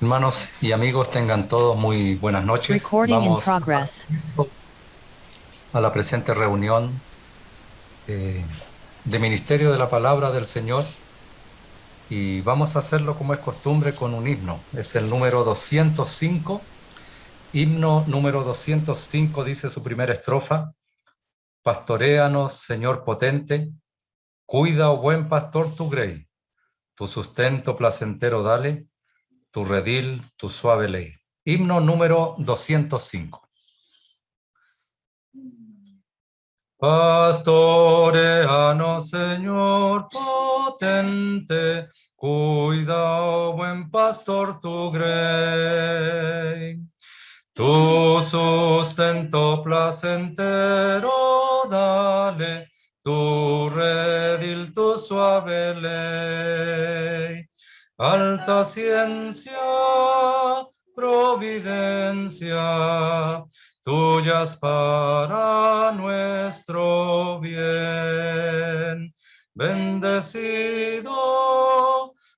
Hermanos y amigos, tengan todos muy buenas noches. Recording in Vamos progress. a la presente reunión de Ministerio de la Palabra del Señor y vamos a hacerlo como es costumbre con un himno. Es el número 205. Himno número 205 dice su primera estrofa: Pastoréanos, Señor potente, cuida, oh buen pastor, tu grey, tu sustento placentero dale, tu redil, tu suave ley. Himno número 205. Pastoreanos, Señor potente, cuida, oh buen pastor, tu grey. Tu sustento placentero dale, tu redil, tu suave ley. Alta ciencia, providencia, tuyas para nuestro bien. Bendecido,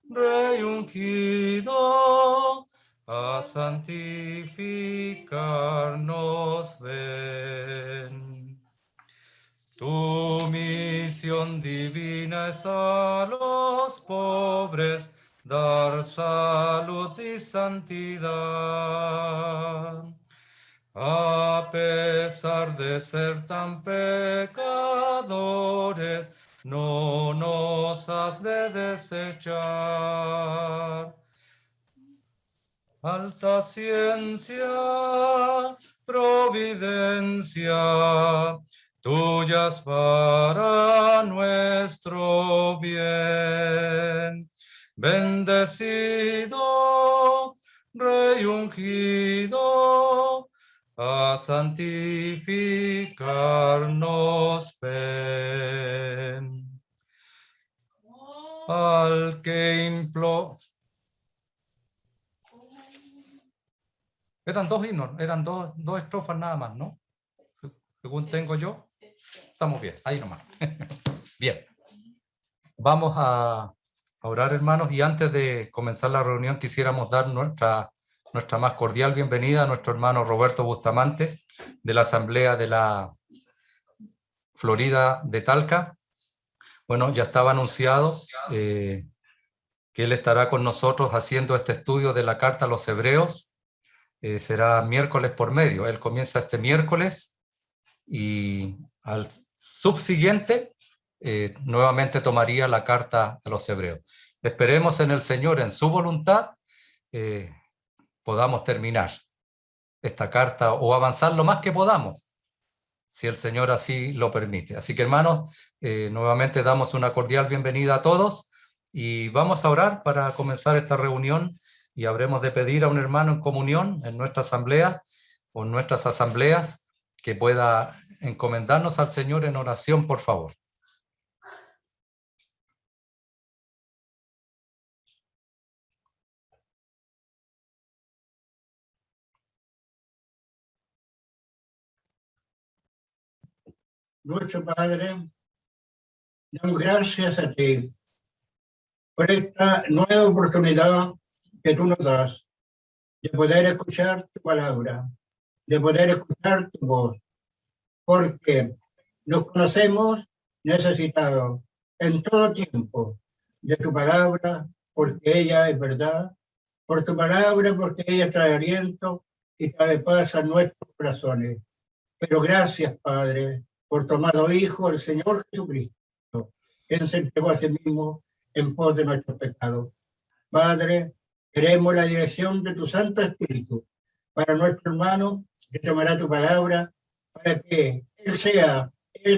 Rey ungido, a santificarnos ven. Tu misión divina es a los pobres dar salud y santidad. A pesar de ser tan pecadores, no nos has de desechar. Alta ciencia, providencia, tuyas para nuestro bien. Bendecido, Rey ungido, a santificarnos ven. Al que Eran dos himnos, eran dos estrofas nada más, ¿no? Según tengo yo, estamos bien, ahí nomás. Bien, vamos a orar, hermanos, y antes de comenzar la reunión quisiéramos dar nuestra más cordial bienvenida a nuestro hermano Roberto Bustamante, de la Asamblea de la Florida de Talca. Bueno, ya estaba anunciado que él estará con nosotros haciendo este estudio de la Carta a los Hebreos. Será miércoles por medio. Él comienza este miércoles y al subsiguiente nuevamente tomaría la carta a los hebreos. Esperemos en el Señor, en su voluntad, eh, podamos terminar esta carta o avanzar lo más que podamos, si el Señor así lo permite. Así que, hermanos, nuevamente damos una cordial bienvenida a todos y vamos a orar para comenzar esta reunión y habremos de pedir a un hermano en comunión en nuestra asamblea o en nuestras asambleas que pueda encomendarnos al Señor en oración, por favor. Nuestro Padre, damos gracias a ti por esta nueva oportunidad que tú nos das de poder escuchar tu palabra, de poder escuchar tu voz, porque nos conocemos necesitados en todo tiempo de tu palabra, porque ella es verdad, por tu palabra, porque ella trae aliento y trae paz a nuestros corazones. Pero gracias, Padre, por tu amado Hijo, el Señor Jesucristo, quien se entregó a sí mismo en pos de nuestros pecados. Padre, queremos la dirección de tu Santo Espíritu para nuestro hermano que tomará tu palabra, para que Él sea el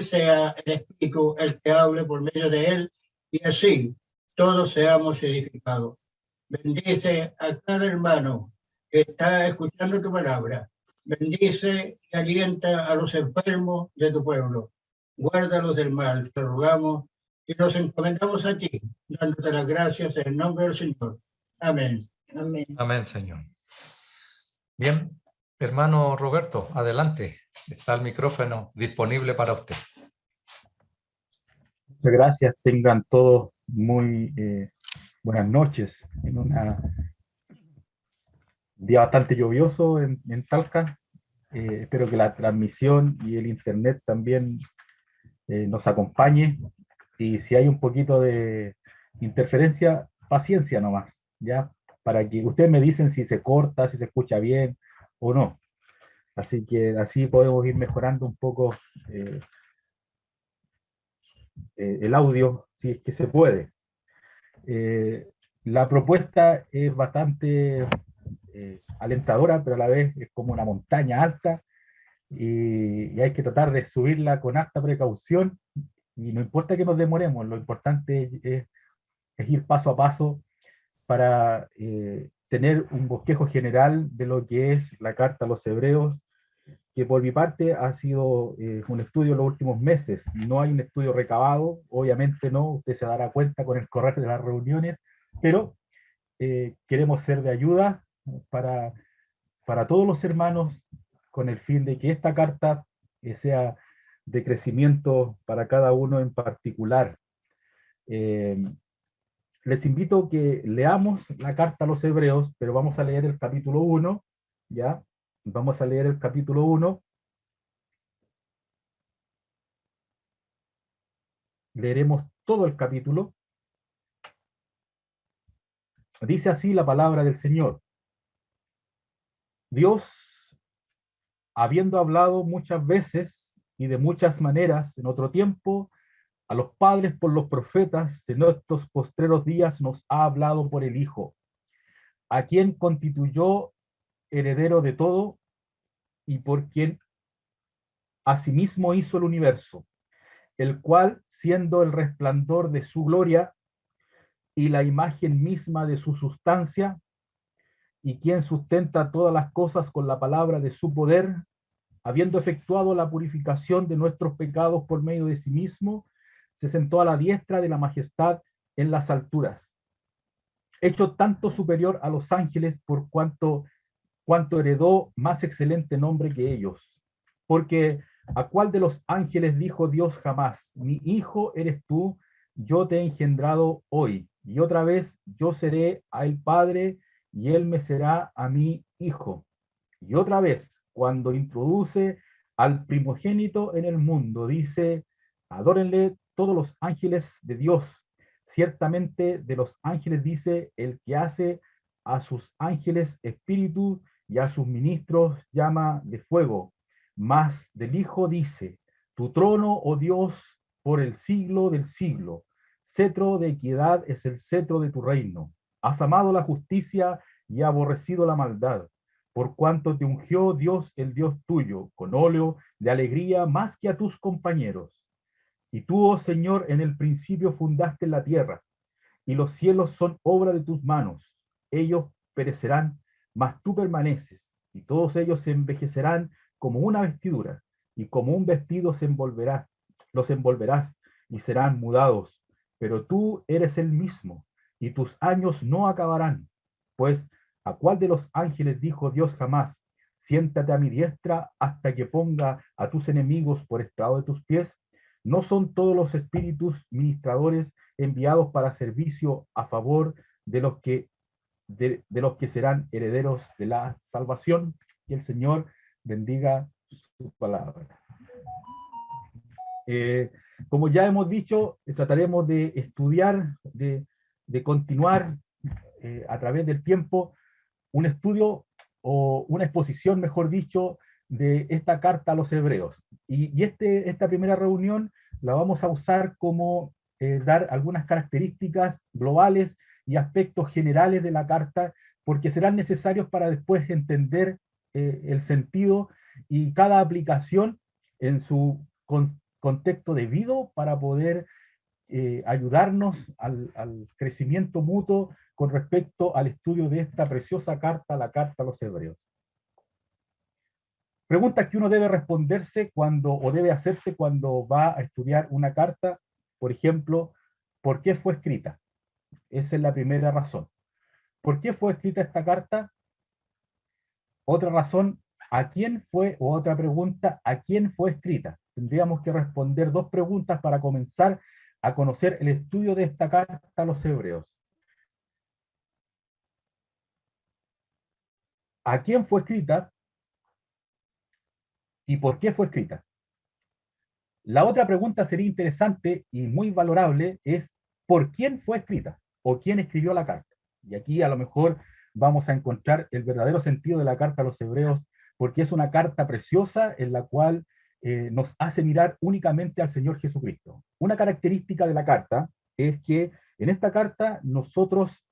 Espíritu el que hable por medio de Él, y así todos seamos edificados. Bendice a cada hermano que está escuchando tu palabra. Bendice y alienta a los enfermos de tu pueblo. Guárdalos del mal, te rogamos, y nos encomendamos a ti, dándote las gracias en el nombre del Señor. Amén. Amén. Amén, Señor. Bien, hermano Roberto, adelante. Está el micrófono disponible para usted. Muchas gracias. Tengan todos muy buenas noches en una día bastante lluvioso en Talca. Espero que la transmisión y el internet también nos acompañe. Y si hay un poquito de interferencia, paciencia nomás, ¿ya? Para que ustedes me dicen si se corta, si se escucha bien o no. Así que así podemos ir mejorando un poco el audio, si es que se puede. La propuesta es bastante alentadora, pero a la vez es como una montaña alta y hay que tratar de subirla con alta precaución y no importa que nos demoremos, lo importante es ir paso a paso para tener un bosquejo general de lo que es la carta a los hebreos, que por mi parte ha sido un estudio en los últimos meses. No hay un estudio recabado, obviamente no, usted se dará cuenta con el correr de las reuniones, pero queremos ser de ayuda para, para todos los hermanos con el fin de que esta carta sea de crecimiento para cada uno en particular. Eh, Les invito a que leamos la carta a los hebreos, pero vamos a leer el capítulo 1, ¿ya? Vamos a leer el capítulo 1. Leeremos todo el capítulo. Dice así la palabra del Señor. Dios, habiendo hablado muchas veces y de muchas maneras en otro tiempo, a los padres por los profetas, en estos postreros días nos ha hablado por el Hijo, a quien constituyó heredero de todo y por quien asimismo hizo el universo, el cual, siendo el resplandor de su gloria y la imagen misma de su sustancia, y quien sustenta todas las cosas con la palabra de su poder, habiendo efectuado la purificación de nuestros pecados por medio de sí mismo, se sentó a la diestra de la majestad en las alturas, hecho tanto superior a los ángeles por cuanto heredó más excelente nombre que ellos. Porque ¿a cuál de los ángeles dijo Dios jamás, mi hijo eres tú, yo te he engendrado hoy? Y otra vez, yo seré a él padre, y él me será a mí hijo. Y otra vez, cuando introduce al primogénito en el mundo, dice, adórenle todos los ángeles de Dios. Ciertamente de los ángeles dice, el que hace a sus ángeles espíritu y a sus ministros llama de fuego. Mas del Hijo dice, tu trono, oh Dios, por el siglo del siglo. Cetro de equidad es el cetro de tu reino. Has amado la justicia y aborrecido la maldad, por cuanto te ungió Dios, el Dios tuyo, con óleo de alegría más que a tus compañeros. Y tú, oh Señor, en el principio fundaste la tierra, y los cielos son obra de tus manos. Ellos perecerán, mas tú permaneces, y todos ellos se envejecerán como una vestidura, y como un vestido los envolverás, y serán mudados. Pero tú eres el mismo, y tus años no acabarán. Pues, ¿a cuál de los ángeles dijo Dios jamás, siéntate a mi diestra hasta que ponga a tus enemigos por estrado de tus pies? ¿No son todos los espíritus ministradores enviados para servicio a favor de los que serán herederos de la salvación? Y el Señor bendiga su palabra. Como ya hemos dicho, trataremos de estudiar, de continuar a través del tiempo un estudio o una exposición, mejor dicho, de esta carta a los hebreos. Y esta primera reunión la vamos a usar como dar algunas características globales y aspectos generales de la carta, porque serán necesarios para después entender el sentido y cada aplicación en su contexto debido para poder ayudarnos al crecimiento mutuo con respecto al estudio de esta preciosa carta, la carta a los hebreos. Preguntas que uno debe responderse o debe hacerse cuando va a estudiar una carta, por ejemplo, ¿por qué fue escrita? Esa es la primera razón. ¿Por qué fue escrita esta carta? Otra razón, ¿a quién fue? O otra pregunta, ¿a quién fue escrita? Tendríamos que responder dos preguntas para comenzar a conocer el estudio de esta carta a los hebreos. ¿A quién fue escrita y por qué fue escrita? La otra pregunta sería interesante y muy valorable es ¿por quién fue escrita? ¿O quién escribió la carta? Y aquí a lo mejor vamos a encontrar el verdadero sentido de la carta a los hebreos, porque es una carta preciosa en la cual nos hace mirar únicamente al Señor Jesucristo. Una característica de la carta es que en esta carta nosotros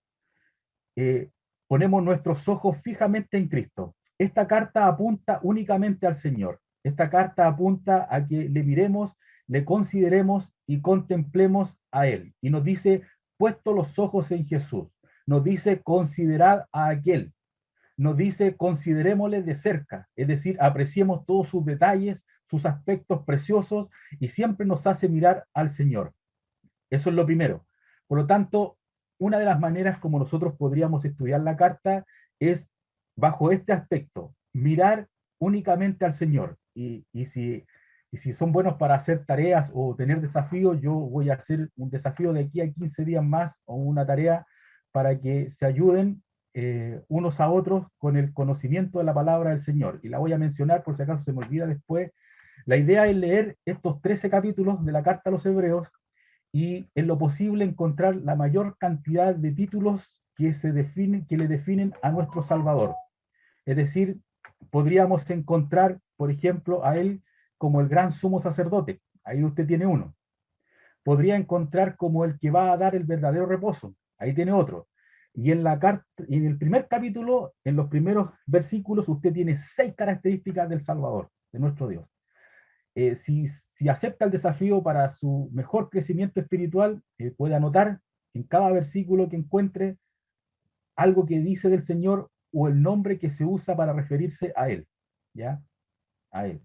ponemos nuestros ojos fijamente en Cristo. Esta carta apunta únicamente al Señor. Esta carta apunta a que le miremos, le consideremos y contemplemos a Él. Y nos dice, puesto los ojos en Jesús. Nos dice, considerad a aquel. Nos dice, considerémosle de cerca. Es decir, apreciemos todos sus detalles, sus aspectos preciosos y siempre nos hace mirar al Señor. Eso es lo primero. Por lo tanto, una de las maneras como nosotros podríamos estudiar la carta es bajo este aspecto, mirar únicamente al Señor. Y si son buenos para hacer tareas o tener desafíos, yo voy a hacer un desafío de aquí a 15 días más o una tarea para que se ayuden unos a otros con el conocimiento de la palabra del Señor. Y la voy a mencionar por si acaso se me olvida después. La idea es leer estos 13 capítulos de la carta a los Hebreos y en lo posible encontrar la mayor cantidad de títulos que le definen a nuestro Salvador. Es decir, podríamos encontrar, por ejemplo, a él como el gran sumo sacerdote. Ahí usted tiene uno. Podría encontrar como el que va a dar el verdadero reposo. Ahí tiene otro. Y en la carta, en el primer capítulo, en los primeros versículos, usted tiene 6 características del Salvador, de nuestro Dios. Si acepta el desafío para su mejor crecimiento espiritual, puede anotar en cada versículo que encuentre algo que dice del Señor o el nombre que se usa para referirse a Él, ¿ya? A Él.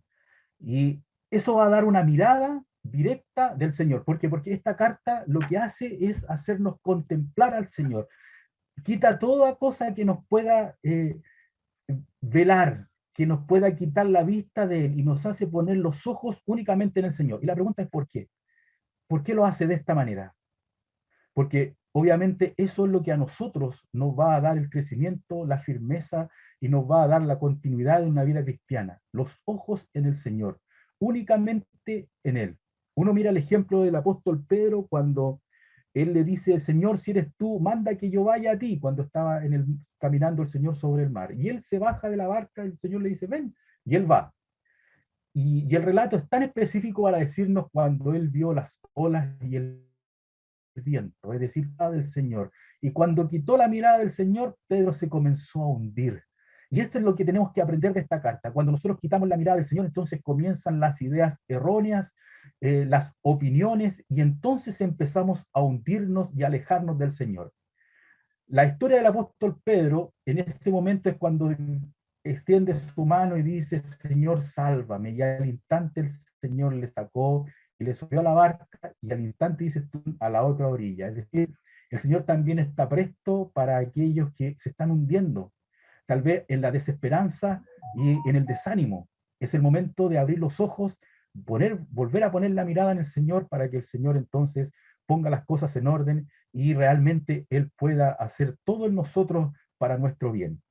Y eso va a dar una mirada directa del Señor. ¿Por qué? Porque esta carta lo que hace es hacernos contemplar al Señor. Quita toda cosa que nos pueda velar, que nos pueda quitar la vista de Él y nos hace poner los ojos únicamente en el Señor. Y la pregunta es ¿por qué? ¿Por qué lo hace de esta manera? Porque obviamente eso es lo que a nosotros nos va a dar el crecimiento, la firmeza y nos va a dar la continuidad de una vida cristiana. Los ojos en el Señor, únicamente en Él. Uno mira el ejemplo del apóstol Pedro cuando él le dice, Señor, si eres tú, manda que yo vaya a ti, cuando estaba caminando el Señor sobre el mar. Y él se baja de la barca y el Señor le dice, ven, y él va. Y el relato es tan específico para decirnos cuando él vio las olas y el viento, es decir, del Señor. Y cuando quitó la mirada del Señor, Pedro se comenzó a hundir. Y esto es lo que tenemos que aprender de esta carta. Cuando nosotros quitamos la mirada del Señor, entonces comienzan las ideas erróneas, las opiniones, y entonces empezamos a hundirnos y alejarnos del Señor. La historia del apóstol Pedro, en ese momento es cuando extiende su mano y dice, Señor, sálvame, y al instante el Señor le sacó y le subió a la barca, y al instante dice a la otra orilla. Es decir, el Señor también está presto para aquellos que se están hundiendo, tal vez en la desesperanza y en el desánimo. Es el momento de abrir los ojos, volver a poner la mirada en el Señor para que el Señor entonces ponga las cosas en orden y realmente Él pueda hacer todo en nosotros para nuestro bien.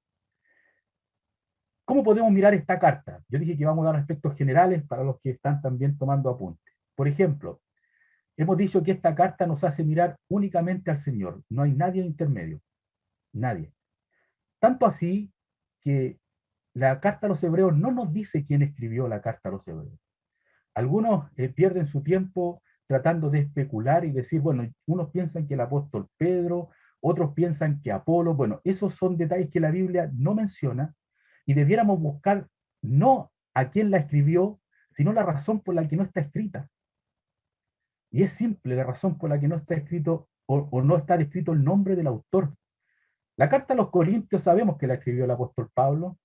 ¿Cómo podemos mirar esta carta? Yo dije que vamos a dar aspectos generales para los que están también tomando apuntes. Por ejemplo, hemos dicho que esta carta nos hace mirar únicamente al Señor. No hay nadie intermedio. Nadie. Tanto así que la carta a los hebreos no nos dice quién escribió la carta a los hebreos. Algunos pierden su tiempo tratando de especular y decir, bueno, unos piensan que el apóstol Pedro, otros piensan que Apolo, bueno, esos son detalles que la Biblia no menciona y debiéramos buscar no a quién la escribió, sino la razón por la que no está escrita. Y es simple la razón por la que no está escrito o no está descrito el nombre del autor. La carta a los Corintios sabemos que la escribió el apóstol Pablo.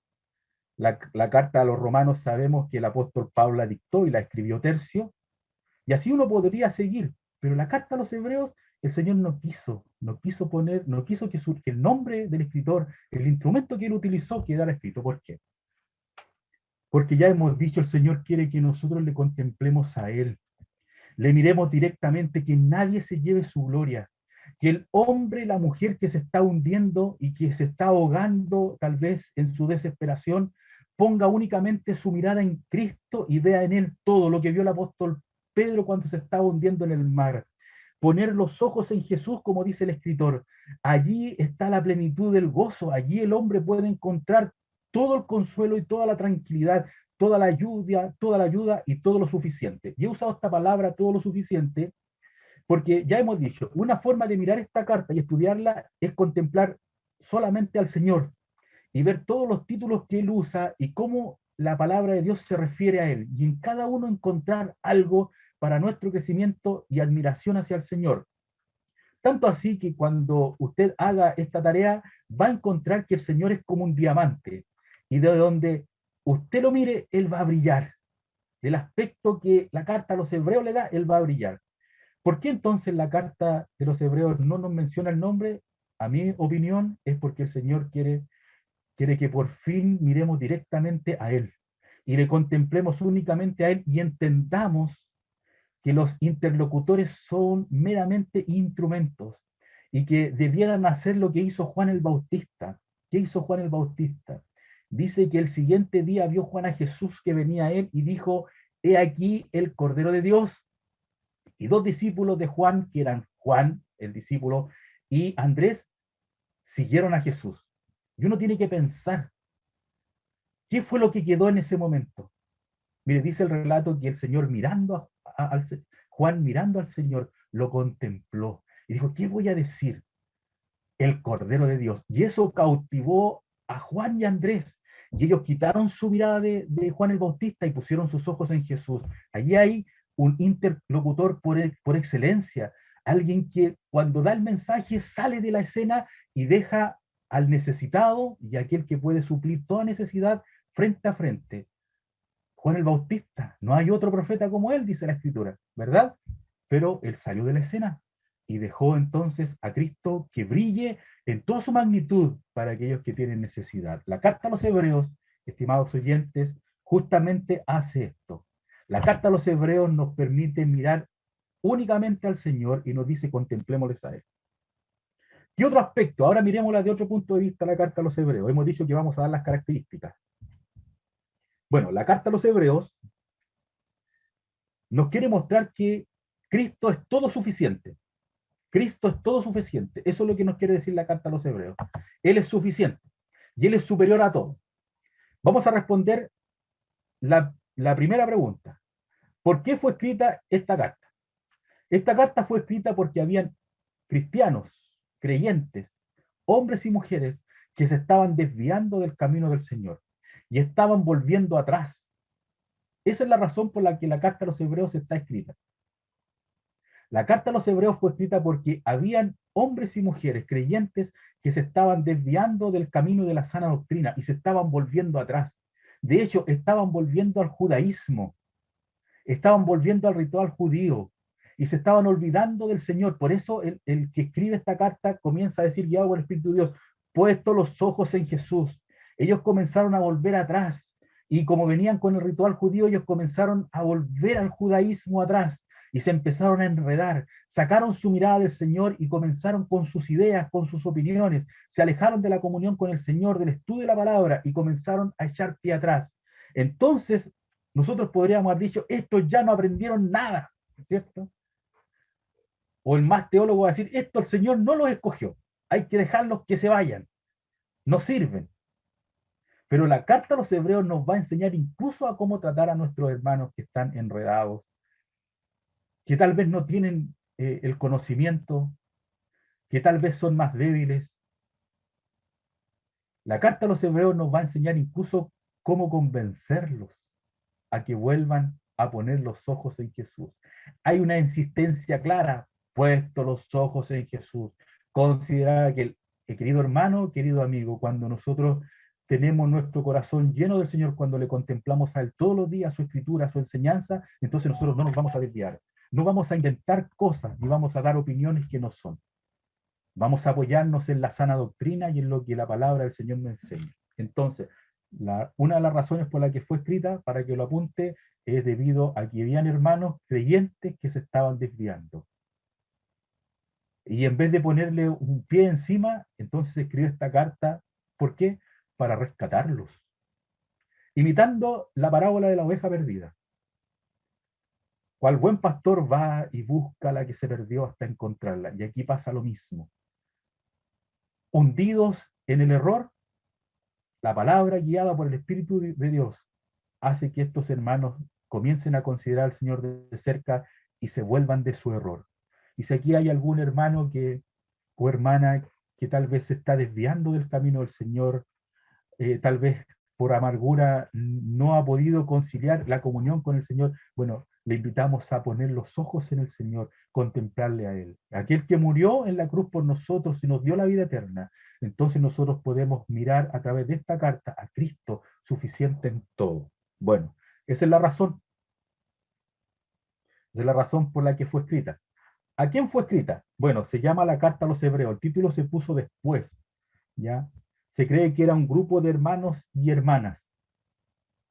La carta a los Romanos sabemos que el apóstol Pablo la dictó y la escribió Tercio. Y así uno podría seguir. Pero la carta a los Hebreos, el Señor no quiso que el nombre del escritor, el instrumento que él utilizó, quedara escrito. ¿Por qué? Porque ya hemos dicho, el Señor quiere que nosotros le contemplemos a Él. Le miremos directamente, que nadie se lleve su gloria, que el hombre, la mujer que se está hundiendo y que se está ahogando tal vez en su desesperación, ponga únicamente su mirada en Cristo y vea en él todo lo que vio el apóstol Pedro cuando se estaba hundiendo en el mar. Poner los ojos en Jesús, como dice el escritor. Allí está la plenitud del gozo. Allí el hombre puede encontrar todo el consuelo y toda la tranquilidad, toda la ayuda y todo lo suficiente. Y he usado esta palabra, todo lo suficiente, porque ya hemos dicho, una forma de mirar esta carta y estudiarla es contemplar solamente al Señor y ver todos los títulos que él usa y cómo la palabra de Dios se refiere a él. Y en cada uno encontrar algo para nuestro crecimiento y admiración hacia el Señor. Tanto así que cuando usted haga esta tarea, va a encontrar que el Señor es como un diamante. Y de donde usted lo mire, Él va a brillar. Del aspecto que la carta a los hebreos le da, Él va a brillar. ¿Por qué entonces la carta de los hebreos no nos menciona el nombre? A mi opinión, es porque el Señor quiere que por fin miremos directamente a Él y le contemplemos únicamente a Él y entendamos que los interlocutores son meramente instrumentos y que debieran hacer lo que hizo Juan el Bautista. ¿Qué hizo Juan el Bautista? Dice que el siguiente día vio Juan a Jesús que venía a él y dijo, he aquí el Cordero de Dios. Y dos discípulos de Juan, que eran Juan, el discípulo, y Andrés, siguieron a Jesús. Y uno tiene que pensar, ¿qué fue lo que quedó en ese momento? Mire, dice el relato que el Señor mirando Juan mirando al Señor, lo contempló y dijo, ¿qué voy a decir? El Cordero de Dios. Y eso cautivó a Juan y a Andrés. Y ellos quitaron su mirada de Juan el Bautista y pusieron sus ojos en Jesús. Allí hay un interlocutor por excelencia, alguien que cuando da el mensaje sale de la escena y deja al necesitado y aquel que puede suplir toda necesidad frente a frente. Juan el Bautista, no hay otro profeta como él, dice la Escritura, ¿verdad? Pero él salió de la escena y dejó entonces a Cristo que brille en toda su magnitud para aquellos que tienen necesidad. La carta a los hebreos, estimados oyentes, justamente hace esto. La carta a los hebreos nos permite mirar únicamente al Señor y nos dice contemplémosles a Él. ¿Qué otro aspecto? Ahora miremosla de otro punto de vista la carta a los hebreos. Hemos dicho que vamos a dar las características. Bueno, la carta a los hebreos nos quiere mostrar que Cristo es todo suficiente. Cristo es todo suficiente. Eso es lo que nos quiere decir la carta a los hebreos. Él es suficiente y Él es superior a todo. Vamos a responder la primera pregunta. ¿Por qué fue escrita esta carta? Esta carta fue escrita porque habían cristianos, creyentes, hombres y mujeres que se estaban desviando del camino del Señor y estaban volviendo atrás. Esa es la razón por la que la carta a los hebreos está escrita. La carta a los hebreos fue escrita porque habían hombres y mujeres creyentes que se estaban desviando del camino de la sana doctrina y se estaban volviendo atrás. De hecho, estaban volviendo al judaísmo, estaban volviendo al ritual judío y se estaban olvidando del Señor. Por eso el que escribe esta carta comienza a decir, guiado por el Espíritu de Dios, puesto los ojos en Jesús. Ellos comenzaron a volver atrás y como venían con el ritual judío, ellos comenzaron a volver al judaísmo atrás y se empezaron a enredar, sacaron su mirada del Señor y comenzaron con sus ideas, con sus opiniones, se alejaron de la comunión con el Señor, del estudio de la palabra y comenzaron a echar pie atrás. Entonces, nosotros podríamos haber dicho, estos ya no aprendieron nada, ¿cierto? O el más teólogo va a decir, esto el Señor no los escogió, hay que dejarlos que se vayan, no sirven. Pero la carta a los hebreos nos va a enseñar incluso a cómo tratar a nuestros hermanos que están enredados, que tal vez no tienen el conocimiento, que tal vez son más débiles. La carta a los hebreos nos va a enseñar incluso cómo convencerlos a que vuelvan a poner los ojos en Jesús. Hay una insistencia clara, puesto los ojos en Jesús. Considera que querido hermano, querido amigo, cuando nosotros tenemos nuestro corazón lleno del Señor, cuando le contemplamos a Él todos los días, su escritura, su enseñanza, entonces nosotros no nos vamos a desviar. No vamos a inventar cosas, ni vamos a dar opiniones que no son. Vamos a apoyarnos en la sana doctrina y en lo que la palabra del Señor nos enseña. Entonces, una de las razones por la que fue escrita, para que lo apunte, es debido a que habían hermanos creyentes que se estaban desviando. Y en vez de ponerle un pie encima, entonces escribió esta carta. ¿Por qué? Para rescatarlos. Imitando la parábola de la oveja perdida. Cual buen pastor va y busca a la que se perdió hasta encontrarla. Y aquí pasa lo mismo. Hundidos en el error, la palabra guiada por el Espíritu de Dios hace que estos hermanos comiencen a considerar al Señor de cerca y se vuelvan de su error. Y si aquí hay algún hermano o hermana que tal vez se está desviando del camino del Señor, tal vez por amargura no ha podido conciliar la comunión con el Señor, bueno, le invitamos a poner los ojos en el Señor, contemplarle a Él. Aquel que murió en la cruz por nosotros y nos dio la vida eterna. Entonces nosotros podemos mirar a través de esta carta a Cristo suficiente en todo. Bueno, esa es la razón. Esa es la razón por la que fue escrita. ¿A quién fue escrita? Bueno, se llama la carta a los hebreos. El título se puso después, ¿ya? Se cree que era un grupo de hermanos y hermanas,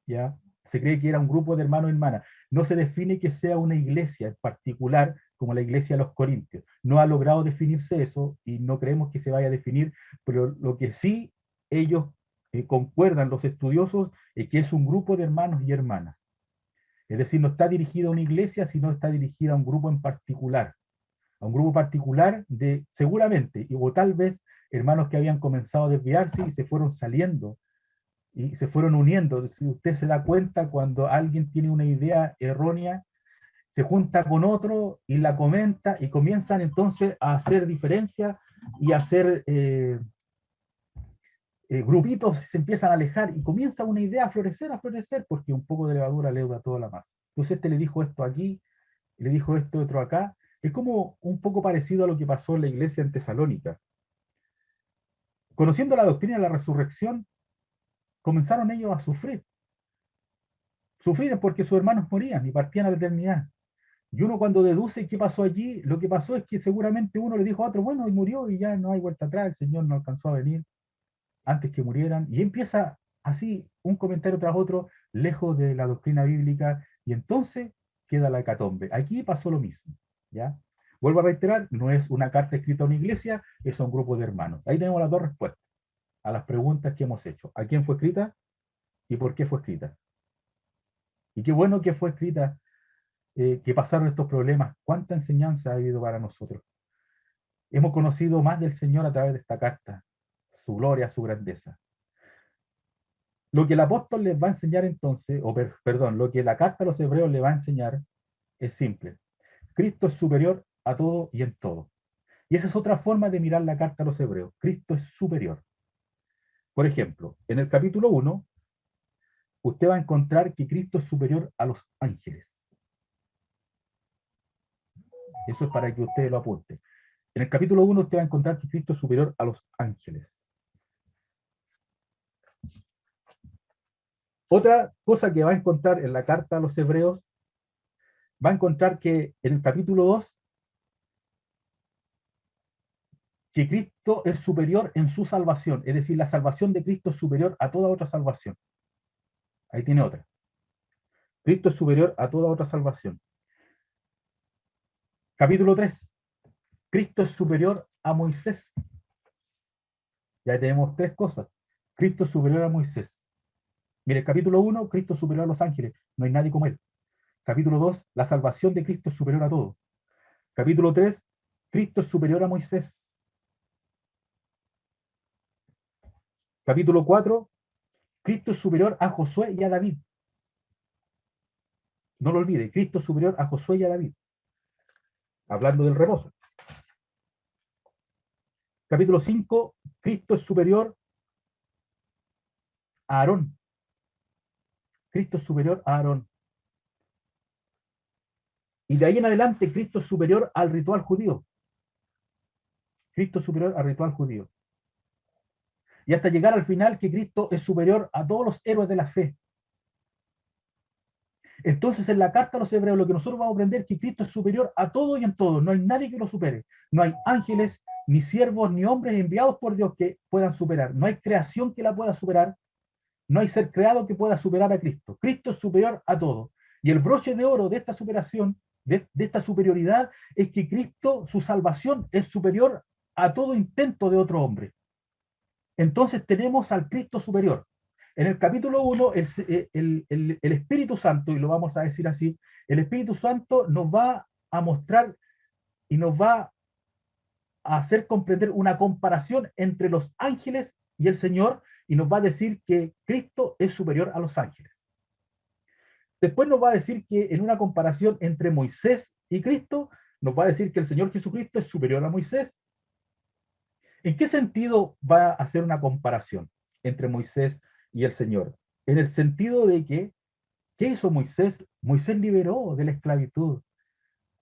¿ya? Se cree que era un grupo de hermanos y hermanas. No se define que sea una iglesia en particular, como la iglesia de los Corintios. No ha logrado definirse eso y no creemos que se vaya a definir, pero lo que sí ellos concuerdan, los estudiosos, es que es un grupo de hermanos y hermanas. Es decir, no está dirigida a una iglesia, sino está dirigida a un grupo en particular. A un grupo particular de, seguramente, o tal vez, hermanos que habían comenzado a desviarse y se fueron saliendo y se fueron uniendo. Si usted se da cuenta, cuando alguien tiene una idea errónea, se junta con otro y la comenta y comienzan entonces a hacer diferencias y a hacer grupitos, se empiezan a alejar y comienza una idea a florecer, porque un poco de levadura leuda toda la masa. Entonces este le dijo esto aquí, le dijo esto otro acá. Es como un poco parecido a lo que pasó en la iglesia en Tesalónica. Conociendo la doctrina de la resurrección, comenzaron ellos a sufrir. Sufrir porque sus hermanos morían y partían a la eternidad. Y uno cuando deduce qué pasó allí, lo que pasó es que seguramente uno le dijo a otro, bueno, y murió y ya no hay vuelta atrás, el Señor no alcanzó a venir antes que murieran. Y empieza así un comentario tras otro, lejos de la doctrina bíblica, y entonces queda la hecatombe. Aquí pasó lo mismo, ¿ya? Vuelvo a reiterar, no es una carta escrita a una iglesia, es a un grupo de hermanos. Ahí tenemos las dos respuestas a las preguntas que hemos hecho. ¿A quién fue escrita y por qué fue escrita? Y qué bueno que fue escrita, que pasaron estos problemas. ¿Cuánta enseñanza ha habido para nosotros? Hemos conocido más del Señor a través de esta carta, su gloria, su grandeza. Lo que el apóstol les va a enseñar entonces, perdón, lo que la carta a los hebreos le va a enseñar es simple. Cristo es superior a todo y en todo. Y esa es otra forma de mirar la carta a los hebreos. Cristo es superior. Por ejemplo, en el capítulo 1, usted va a encontrar que Cristo es superior a los ángeles. Eso es para que usted lo apunte. En el capítulo 1 usted va a encontrar que Cristo es superior a los ángeles. Otra cosa que va a encontrar en la carta a los hebreos, va a encontrar que en el capítulo 2, que Cristo es superior en su salvación, es decir, la salvación de Cristo es superior a toda otra salvación. Ahí tiene otra. Cristo es superior a toda otra salvación. Capítulo 3. Cristo es superior a Moisés. Ya tenemos tres cosas. Cristo es superior a Moisés. Mire, capítulo 1, Cristo es superior a los ángeles. No hay nadie como él. Capítulo 2, la salvación de Cristo es superior a todo. Capítulo 3, Cristo es superior a Moisés. Capítulo 4, Cristo es superior a Josué y a David. No lo olvide, Cristo es superior a Josué y a David. Hablando del reposo. Capítulo 5, Cristo es superior a Aarón. Cristo es superior a Aarón. Y de ahí en adelante, Cristo es superior al ritual judío. Cristo es superior al ritual judío. Y hasta llegar al final, que Cristo es superior a todos los héroes de la fe. Entonces, en la carta a los hebreos, lo que nosotros vamos a aprender es que Cristo es superior a todo y en todo. No hay nadie que lo supere. No hay ángeles, ni siervos, ni hombres enviados por Dios que puedan superar. No hay creación que la pueda superar. No hay ser creado que pueda superar a Cristo. Cristo es superior a todo. Y el broche de oro de esta superación de esta superioridad es que Cristo, su salvación, es superior a todo intento de otro hombre. Entonces tenemos al Cristo superior. En el capítulo 1, el Espíritu Santo, y lo vamos a decir así, el Espíritu Santo nos va a mostrar y nos va a hacer comprender una comparación entre los ángeles y el Señor, y nos va a decir que Cristo es superior a los ángeles. Después nos va a decir que en una comparación entre Moisés y Cristo, nos va a decir que el Señor Jesucristo es superior a Moisés. ¿En qué sentido va a hacer una comparación entre Moisés y el Señor? En el sentido de que, ¿qué hizo Moisés? Moisés liberó de la esclavitud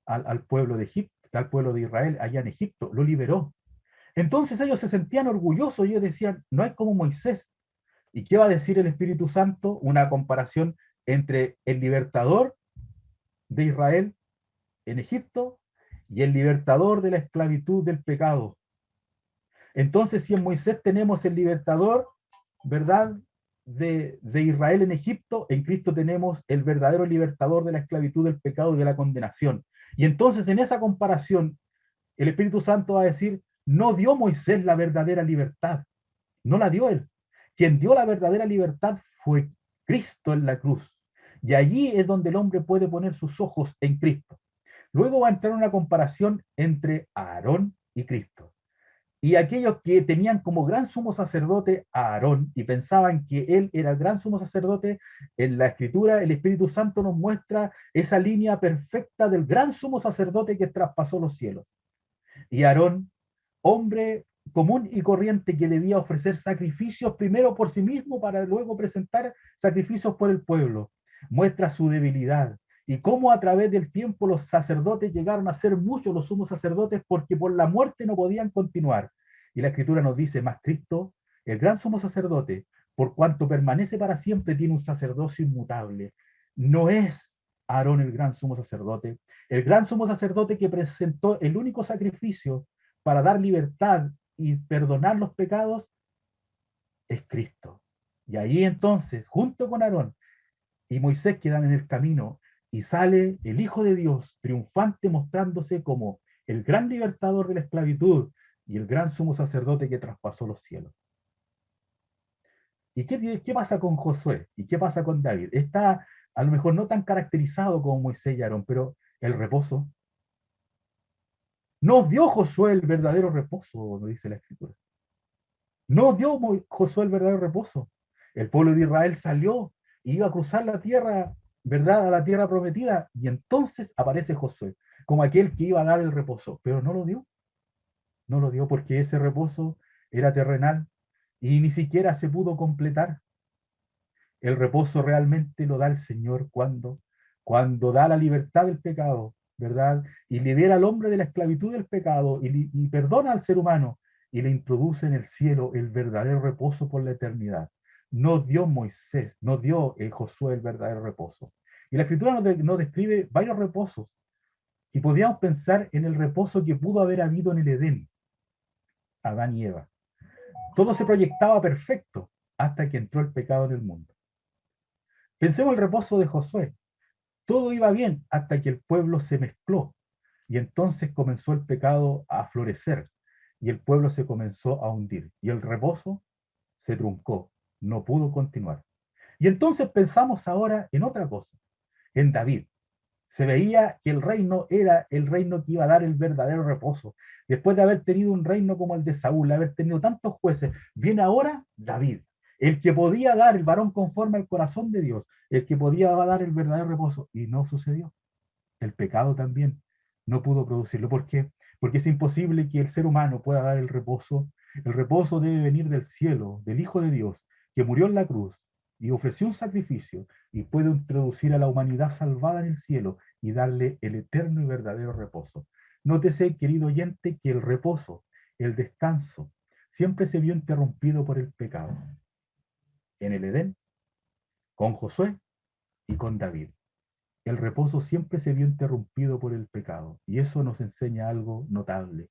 al pueblo de Egipto, al pueblo de Israel allá en Egipto, lo liberó. Entonces ellos se sentían orgullosos y ellos decían, no hay como Moisés. ¿Y qué va a decir el Espíritu Santo? Una comparación entre el libertador de Israel en Egipto y el libertador de la esclavitud del pecado. Entonces, si en Moisés tenemos el libertador, ¿verdad?, de Israel en Egipto, en Cristo tenemos el verdadero libertador de la esclavitud del pecado y de la condenación. Y entonces en esa comparación, el Espíritu Santo va a decir, no dio Moisés la verdadera libertad, no la dio él. Quien dio la verdadera libertad fue Cristo en la cruz. Y allí es donde el hombre puede poner sus ojos en Cristo. Luego va a entrar una comparación entre Aarón y Cristo. Y aquellos que tenían como gran sumo sacerdote a Aarón y pensaban que él era el gran sumo sacerdote, en la Escritura el Espíritu Santo nos muestra esa línea perfecta del gran sumo sacerdote que traspasó los cielos. Y Aarón, hombre común y corriente que debía ofrecer sacrificios primero por sí mismo para luego presentar sacrificios por el pueblo, muestra su debilidad y cómo a través del tiempo los sacerdotes llegaron a ser muchos los sumos sacerdotes porque por la muerte no podían continuar. Y la Escritura nos dice, más Cristo, el gran sumo sacerdote, por cuanto permanece para siempre, tiene un sacerdocio inmutable. No es Aarón el gran sumo sacerdote. El gran sumo sacerdote que presentó el único sacrificio para dar libertad y perdonar los pecados es Cristo. Y ahí entonces, junto con Aarón y Moisés, quedan en el camino y sale el Hijo de Dios triunfante, mostrándose como el gran libertador de la esclavitud y el gran sumo sacerdote que traspasó los cielos. ¿Y qué pasa con Josué? ¿Y qué pasa con David? Está a lo mejor no tan caracterizado como Moisés y Aarón, pero el reposo. No dio Josué el verdadero reposo, nos dice la Escritura. No dio Josué el verdadero reposo. El pueblo de Israel salió y iba a cruzar la tierra, ¿verdad?, a la tierra prometida, y entonces aparece Josué, como aquel que iba a dar el reposo, pero no lo dio. No lo dio porque ese reposo era terrenal y ni siquiera se pudo completar. El reposo realmente lo da el Señor cuando da la libertad del pecado, ¿verdad? Y libera al hombre de la esclavitud del pecado y perdona al ser humano y le introduce en el cielo el verdadero reposo por la eternidad. No dio Moisés, no dio Josué el verdadero reposo. Y la Escritura nos describe varios reposos. Y podríamos pensar en el reposo que pudo haber habido en el Edén, Adán y Eva. Todo se proyectaba perfecto hasta que entró el pecado en el mundo. Pensemos el reposo de Josué. Todo iba bien hasta que el pueblo se mezcló y entonces comenzó el pecado a florecer y el pueblo se comenzó a hundir y el reposo se truncó, no pudo continuar. Y entonces pensamos ahora en otra cosa, en David. Se veía que el reino era el reino que iba a dar el verdadero reposo. Después de haber tenido un reino como el de Saúl, de haber tenido tantos jueces, viene ahora David, el que podía dar, el varón conforme al corazón de Dios, el que podía dar el verdadero reposo. Y no sucedió. El pecado también no pudo producirlo. ¿Por qué? Porque es imposible que el ser humano pueda dar el reposo. El reposo debe venir del cielo, del Hijo de Dios, que murió en la cruz y ofreció un sacrificio y puede introducir a la humanidad salvada en el cielo y darle el eterno y verdadero reposo. Nótese, querido oyente, que el reposo, el descanso, siempre se vio interrumpido por el pecado. En el Edén, con Josué y con David. El reposo siempre se vio interrumpido por el pecado, y eso nos enseña algo notable.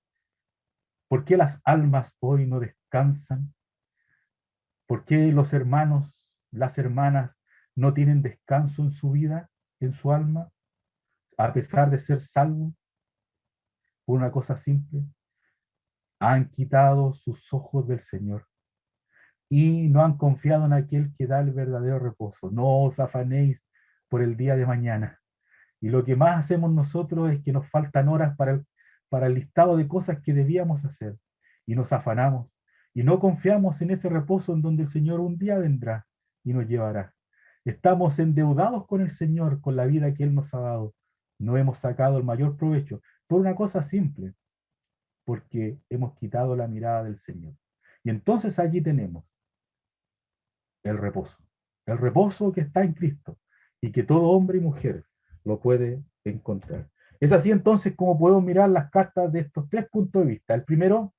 ¿Por qué las almas hoy no descansan? ¿Por qué los hermanos, las hermanas no tienen descanso en su vida, en su alma? a pesar de ser salvos, por una cosa simple, han quitado sus ojos del Señor y no han confiado en aquel que da el verdadero reposo. No os afanéis por el día de mañana. Y lo que más hacemos nosotros es que nos faltan horas para el listado de cosas que debíamos hacer. Y nos afanamos. Y no confiamos en ese reposo en donde el Señor un día vendrá y nos llevará. Estamos endeudados con el Señor, con la vida que Él nos ha dado. No hemos sacado el mayor provecho por una cosa simple, porque hemos quitado la mirada del Señor. Y entonces allí tenemos el reposo que está en Cristo y que todo hombre y mujer lo puede encontrar. Es así entonces como podemos mirar las cartas de estos tres puntos de vista. El primero,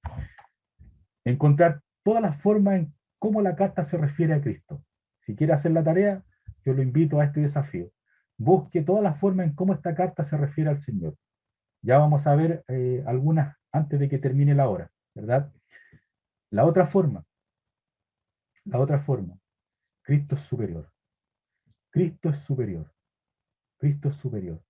encontrar todas las formas en cómo la carta se refiere a Cristo. Si quiere hacer la tarea, yo lo invito a este desafío. Busque todas las formas en cómo esta carta se refiere al Señor. Ya vamos a ver algunas antes de que termine la hora, ¿verdad? La otra forma, Cristo es superior. Cristo es superior. Cristo es superior.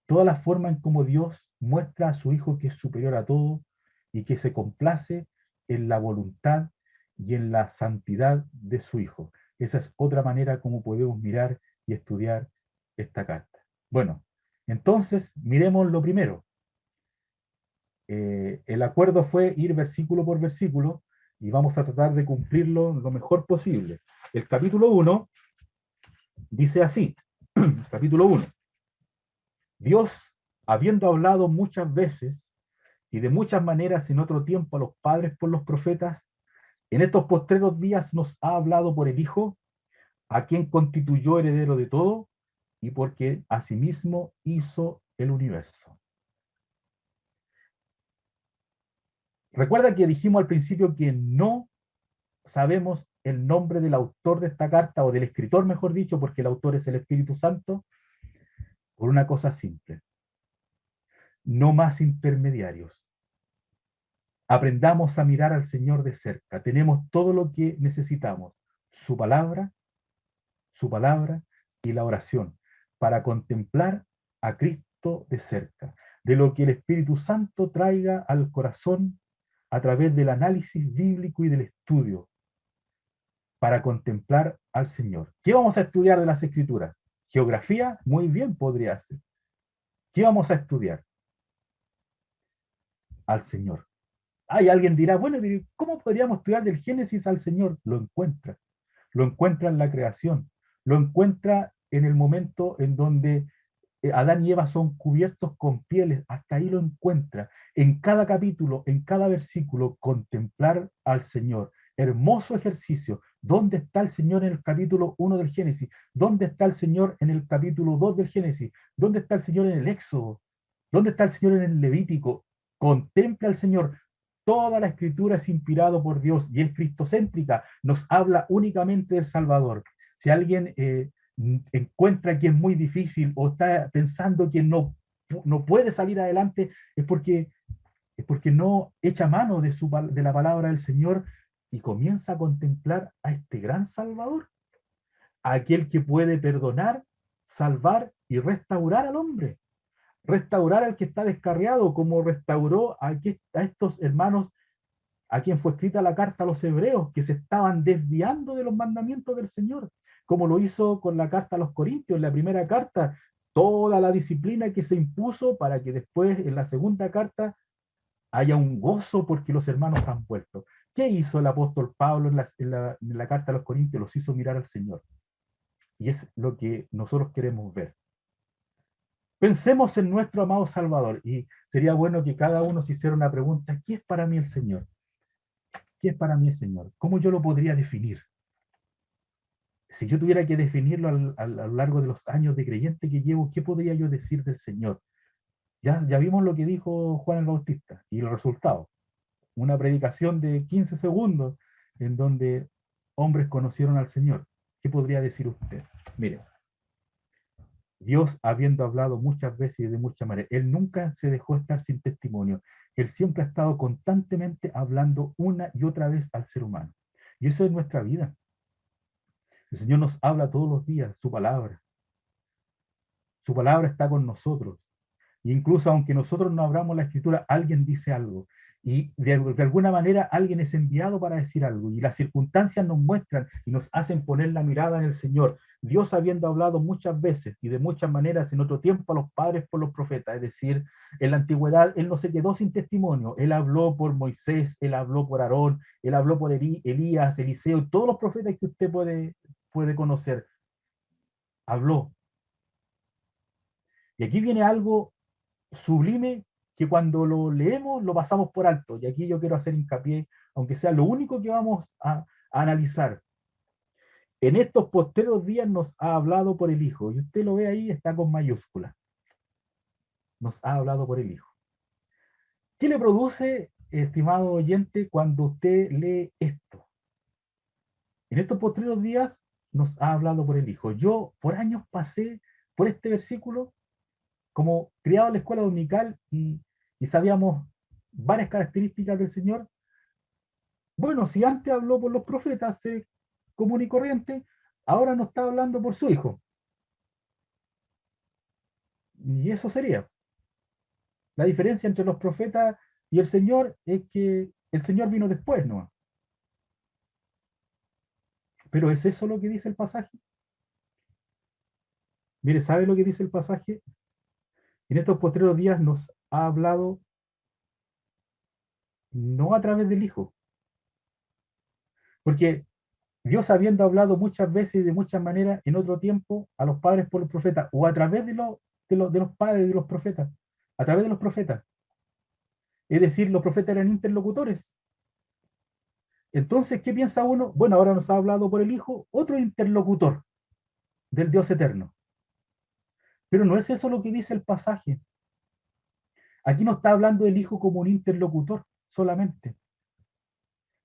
Toda la forma en cómo Dios muestra a su Hijo que es superior a todo y que se complace en la voluntad y en la santidad de su Hijo. Esa es otra manera como podemos mirar y estudiar esta carta. Bueno, entonces miremos lo primero. El acuerdo fue ir versículo por versículo y vamos a tratar de cumplirlo lo mejor posible. El capítulo 1 dice así, capítulo 1. Dios, habiendo hablado muchas veces y de muchas maneras en otro tiempo a los padres por los profetas, en estos postreros días nos ha hablado por el Hijo, a quien constituyó heredero de todo y porque asimismo hizo el universo. Recuerda que dijimos al principio que no sabemos el nombre del autor de esta carta, o del escritor, mejor dicho, porque el autor es el Espíritu Santo, por una cosa simple. No más intermediarios. Aprendamos a mirar al Señor de cerca. Tenemos todo lo que necesitamos. Su palabra y la oración, para contemplar a Cristo de cerca. De lo que el Espíritu Santo traiga al corazón a través del análisis bíblico y del estudio, para contemplar al Señor. ¿Qué vamos a estudiar de las Escrituras? Geografía, muy bien podría ser. ¿Qué vamos a estudiar? Al Señor. Hay alguien dirá, bueno, ¿cómo podríamos estudiar del Génesis al Señor? Lo encuentra en la creación, lo encuentra en el momento en donde Adán y Eva son cubiertos con pieles, hasta ahí lo encuentra. En cada capítulo, en cada versículo, contemplar al Señor. Hermoso ejercicio. ¿Dónde está el Señor en el capítulo 1 del Génesis? ¿Dónde está el Señor en el capítulo 2 del Génesis? ¿Dónde está el Señor en el Éxodo? ¿Dónde está el Señor en el Levítico? Contempla al Señor. Toda la escritura es inspirado por Dios y es cristocéntrica. Nos habla únicamente del Salvador. Si alguien encuentra que es muy difícil o está pensando que no puede salir adelante, es porque no echa mano de la palabra del Señor y comienza a contemplar a este gran Salvador, a aquel que puede perdonar, salvar y restaurar al hombre, restaurar al que está descarriado, como restauró a estos hermanos a quien fue escrita la carta a los hebreos, que se estaban desviando de los mandamientos del Señor, como lo hizo con la carta a los Corintios, la primera carta, toda la disciplina que se impuso para que después en la segunda carta haya un gozo porque los hermanos han vuelto. ¿Qué hizo el apóstol Pablo en la carta a los Corintios? Los hizo mirar al Señor. Y es lo que nosotros queremos ver. Pensemos en nuestro amado Salvador, y sería bueno que cada uno se hiciera una pregunta: ¿qué es para mí el Señor? ¿Qué es para mí el Señor? ¿Cómo yo lo podría definir? Si yo tuviera que definirlo a lo largo de los años de creyente que llevo, ¿qué podría yo decir del Señor? Ya vimos lo que dijo Juan el Bautista y el resultado. Una predicación de 15 segundos en donde hombres conocieron al Señor. ¿Qué podría decir usted? Mire, Dios, habiendo hablado muchas veces y de muchas maneras, Él nunca se dejó estar sin testimonio. Él siempre ha estado constantemente hablando una y otra vez al ser humano. Y eso es nuestra vida. El Señor nos habla todos los días, su palabra. Su palabra está con nosotros. Incluso aunque nosotros no abramos la escritura, alguien dice algo. Y de alguna manera alguien es enviado para decir algo. Y las circunstancias nos muestran y nos hacen poner la mirada en el Señor. Dios habiendo hablado muchas veces y de muchas maneras en otro tiempo a los padres por los profetas. Es decir, en la antigüedad Él no se quedó sin testimonio. Él habló por Moisés, Él habló por Aarón, Él habló por Elías, Eliseo, todos los profetas que usted puede conocer. Habló. Y aquí viene algo sublime que cuando lo leemos lo pasamos por alto. Y aquí yo quiero hacer hincapié, aunque sea lo único que vamos a analizar. En estos postreros días nos ha hablado por el Hijo. Y usted lo ve ahí, está con mayúscula. Nos ha hablado por el Hijo. ¿Qué le produce, estimado oyente, cuando usted lee esto? En estos postreros días nos ha hablado por el Hijo. Yo por años pasé por este versículo como criado en la escuela dominical y sabíamos varias características del Señor. Bueno, si antes habló por los profetas común y corriente, ahora nos está hablando por su Hijo. Y eso sería. La diferencia entre los profetas y el Señor es que el Señor vino después, ¿no? Pero ¿es eso lo que dice el pasaje? Mire, ¿sabe lo que dice el pasaje? En estos postreros días nos ha hablado no a través del Hijo. Porque Dios habiendo hablado muchas veces y de muchas maneras en otro tiempo a los padres por los profetas, o a través de los padres de los profetas, a través de los profetas. Es decir, los profetas eran interlocutores. Entonces, ¿qué piensa uno? Bueno, ahora nos ha hablado por el Hijo, otro interlocutor del Dios eterno. Pero no es eso lo que dice el pasaje. Aquí no está hablando del Hijo como un interlocutor solamente.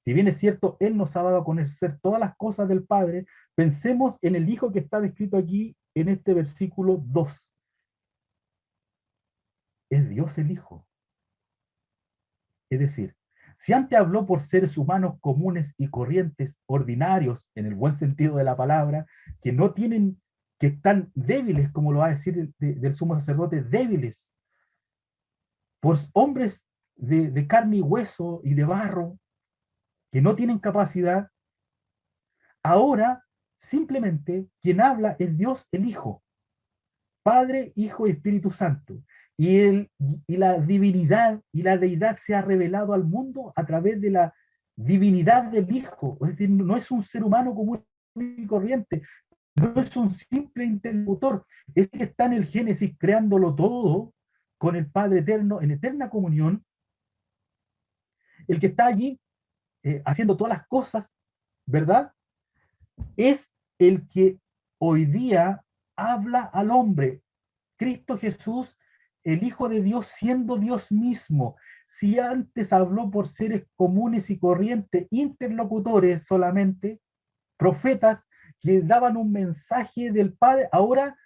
Si bien es cierto, Él nos ha dado a conocer todas las cosas del Padre, pensemos en el Hijo que está descrito aquí en este versículo 2. Es Dios el Hijo. Es decir, si antes habló por seres humanos comunes y corrientes, ordinarios, en el buen sentido de la palabra, que no tienen, que están débiles, como lo va a decir del sumo sacerdote, débiles, por hombres de carne y hueso y de barro, que no tienen capacidad, ahora simplemente quien habla es Dios el Hijo, Padre, Hijo y Espíritu Santo. Y la divinidad y la deidad se ha revelado al mundo a través de la divinidad del Hijo. Es decir, no es un ser humano común y corriente, no es un simple interlocutor, es que está en el Génesis creándolo todo con el Padre eterno en eterna comunión, el que está allí haciendo todas las cosas, ¿verdad? Es el que hoy día habla al hombre. Cristo Jesús, el Hijo de Dios, siendo Dios mismo. Si antes habló por seres comunes y corrientes, interlocutores solamente, profetas que daban un mensaje del Padre, ahora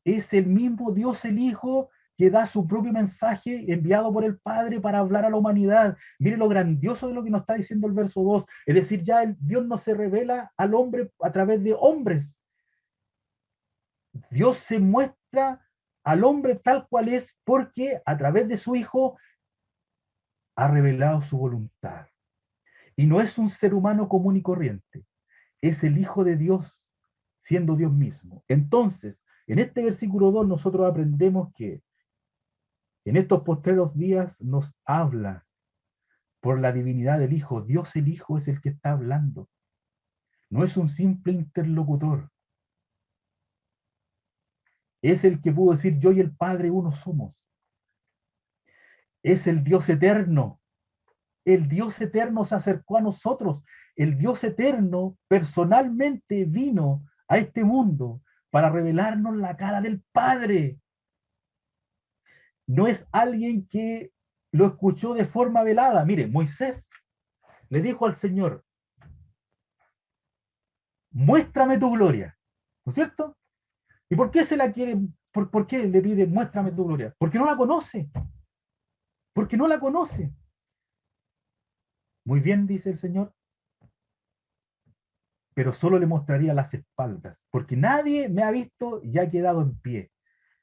es el mismo Dios el Hijo que da su propio mensaje enviado por el Padre para hablar a la humanidad. Mire lo grandioso de lo que nos está diciendo el verso 2. Es decir, ya Dios no se revela al hombre a través de hombres. Dios se muestra al hombre tal cual es porque a través de su Hijo ha revelado su voluntad. Y no es un ser humano común y corriente, es el Hijo de Dios siendo Dios mismo. Entonces, en este versículo 2 nosotros aprendemos que en estos postreros días nos habla por la divinidad del Hijo. Dios el Hijo es el que está hablando. No es un simple interlocutor. Es el que pudo decir yo y el Padre uno somos. Es el Dios eterno. El Dios eterno se acercó a nosotros. El Dios eterno personalmente vino a este mundo para revelarnos la cara del Padre. No es alguien que lo escuchó de forma velada. Mire, Moisés le dijo al Señor, muéstrame tu gloria. ¿No es cierto? ¿Y por qué se la quiere? ¿Por qué le pide muéstrame tu gloria? Porque no la conoce. Porque no la conoce. Muy bien, dice el Señor, pero solo le mostraría las espaldas, porque nadie me ha visto y ha quedado en pie.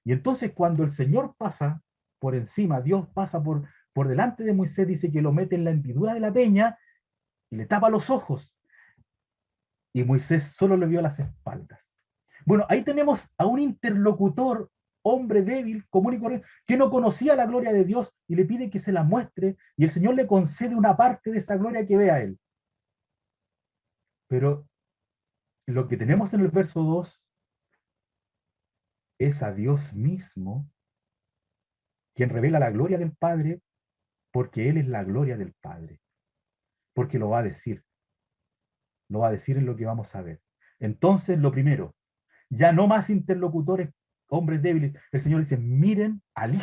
Y entonces cuando el Señor pasa por encima, Dios pasa por delante de Moisés, dice que lo mete en la hendidura de la peña y le tapa los ojos. Y Moisés solo le vio las espaldas. Bueno, ahí tenemos a un interlocutor, hombre débil, común y corriente, que no conocía la gloria de Dios y le pide que se la muestre, y el Señor le concede una parte de esa gloria que vea él. Pero lo que tenemos en el verso 2 es a Dios mismo quien revela la gloria del Padre, porque Él es la gloria del Padre, porque lo va a decir en lo que vamos a ver. Entonces, lo primero, ya no más interlocutores, hombres débiles. El Señor dice, miren al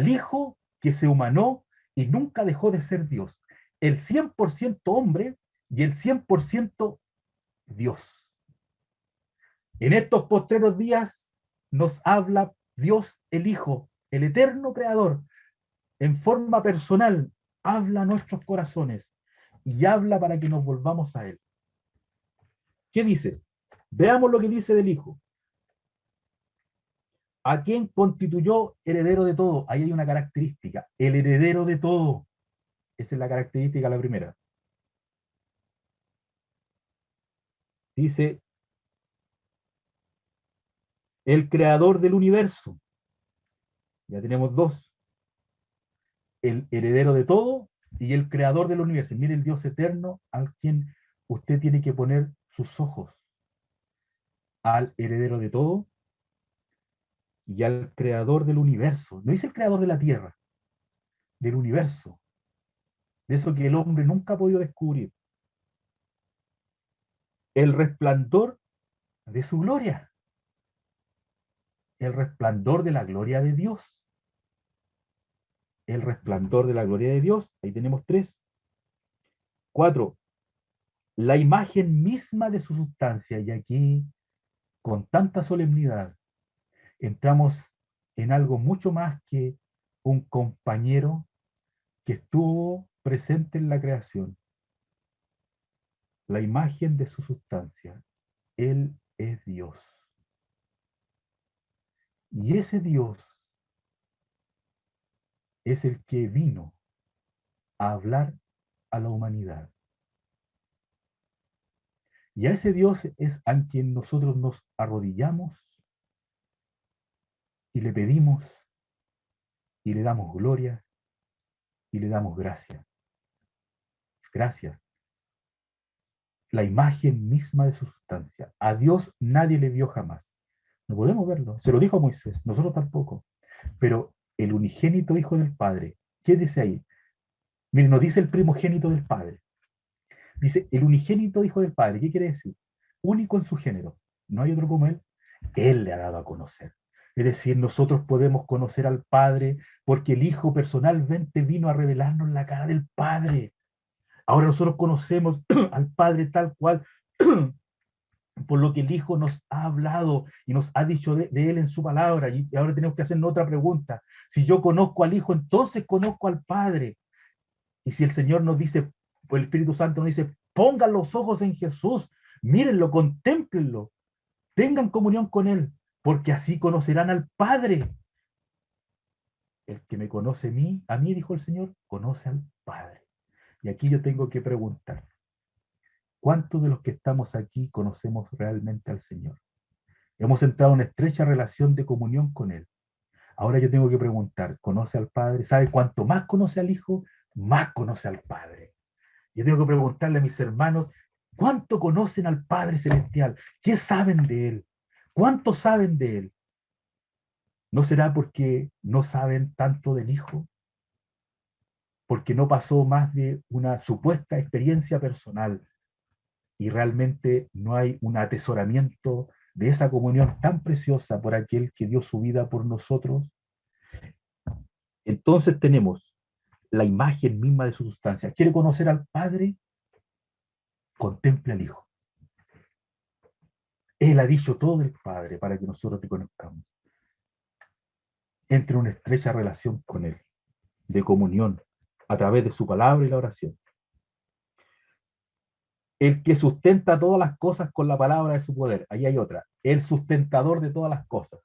Hijo que se humanó y nunca dejó de ser Dios. El 100% hombre y el 100% Dios. En estos postreros días nos habla Dios el Hijo, el eterno Creador, en forma personal, habla a nuestros corazones y habla para que nos volvamos a Él. ¿Qué dice? Veamos lo que dice del Hijo. ¿A quién constituyó heredero de todo? Ahí hay una característica, el heredero de todo. Esa es la característica, la primera. Dice, el creador del universo. Ya tenemos dos. El heredero de todo y el creador del universo. Mire el Dios eterno al quien usted tiene que poner sus ojos. Al heredero de todo y al creador del universo. No dice el creador de la tierra, del universo. De eso que el hombre nunca ha podido descubrir. El resplandor de su gloria. El resplandor de la gloria de Dios. El resplandor de la gloria de Dios. Ahí tenemos 3. 4. La imagen misma de su sustancia. Y aquí, con tanta solemnidad, entramos en algo mucho más que un compañero que estuvo presente en la creación. La imagen de su sustancia. Él es Dios. Y ese Dios es el que vino a hablar a la humanidad. Y a ese Dios es a quien nosotros nos arrodillamos y le pedimos y le damos gloria y le damos gracia. Gracias. La imagen misma de su sustancia. A Dios nadie le vio jamás. No podemos verlo. Se lo dijo a Moisés, nosotros tampoco. Pero el unigénito Hijo del Padre, ¿qué dice ahí? Miren, no dice el primogénito del Padre. Dice el unigénito Hijo del Padre. ¿Qué quiere decir? Único en su género. No hay otro como Él. Él le ha dado a conocer. Es decir, nosotros podemos conocer al Padre porque el Hijo personalmente vino a revelarnos la cara del Padre. Ahora nosotros conocemos al Padre tal cual por lo que el Hijo nos ha hablado y nos ha dicho de Él en su palabra. Y ahora tenemos que hacernos otra pregunta. Si yo conozco al Hijo, entonces conozco al Padre. Y si el Señor nos dice, pues el Espíritu Santo nos dice, pongan los ojos en Jesús, mírenlo, contémplenlo, tengan comunión con Él, porque así conocerán al Padre. El que me conoce a mí, dijo el Señor, conoce al Padre. Y aquí yo tengo que preguntar, ¿cuántos de los que estamos aquí conocemos realmente al Señor? Hemos entrado en una estrecha relación de comunión con Él. Ahora yo tengo que preguntar, ¿conoce al Padre? ¿Sabe cuánto más conoce al Hijo? Más conoce al Padre. Yo tengo que preguntarle a mis hermanos, ¿cuánto conocen al Padre Celestial? ¿Qué saben de Él? ¿Cuánto saben de Él? ¿No será porque no saben tanto del Hijo? Porque no pasó más de una supuesta experiencia personal y realmente no hay un atesoramiento de esa comunión tan preciosa por aquel que dio su vida por nosotros. Entonces tenemos la imagen misma de su sustancia. ¿Quiere conocer al Padre? Contemple al Hijo. Él ha dicho todo del Padre para que nosotros te conozcamos. Entre una estrecha relación con Él, de comunión, a través de su palabra y la oración. El que sustenta todas las cosas con la palabra de su poder. Ahí hay otra. El sustentador de todas las cosas.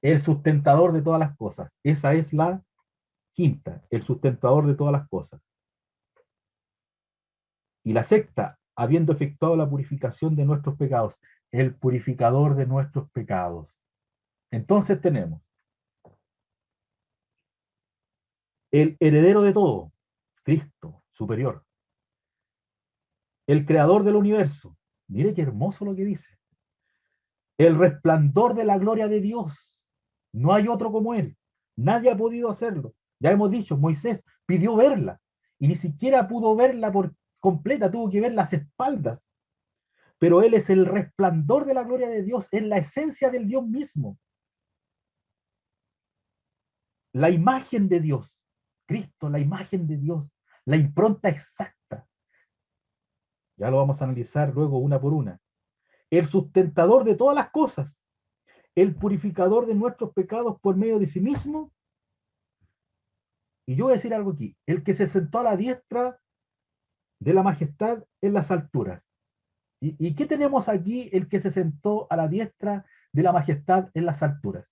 El sustentador de todas las cosas. Esa es la quinta, el sustentador de todas las cosas. Y la sexta, habiendo efectuado la purificación de nuestros pecados, el purificador de nuestros pecados. Entonces tenemos el heredero de todo, Cristo, superior. El creador del universo. Mire qué hermoso lo que dice. El resplandor de la gloria de Dios. No hay otro como él. Nadie ha podido hacerlo. Ya hemos dicho, Moisés pidió verla y ni siquiera pudo verla por completa, tuvo que ver las espaldas. Pero él es el resplandor de la gloria de Dios, es la esencia del Dios mismo. La imagen de Dios, Cristo, la imagen de Dios, la impronta exacta. Ya lo vamos a analizar luego una por una. El sustentador de todas las cosas, el purificador de nuestros pecados por medio de sí mismo. Y yo voy a decir algo aquí, el que se sentó a la diestra de la majestad en las alturas. ¿Y qué tenemos aquí? El que se sentó a la diestra de la majestad en las alturas.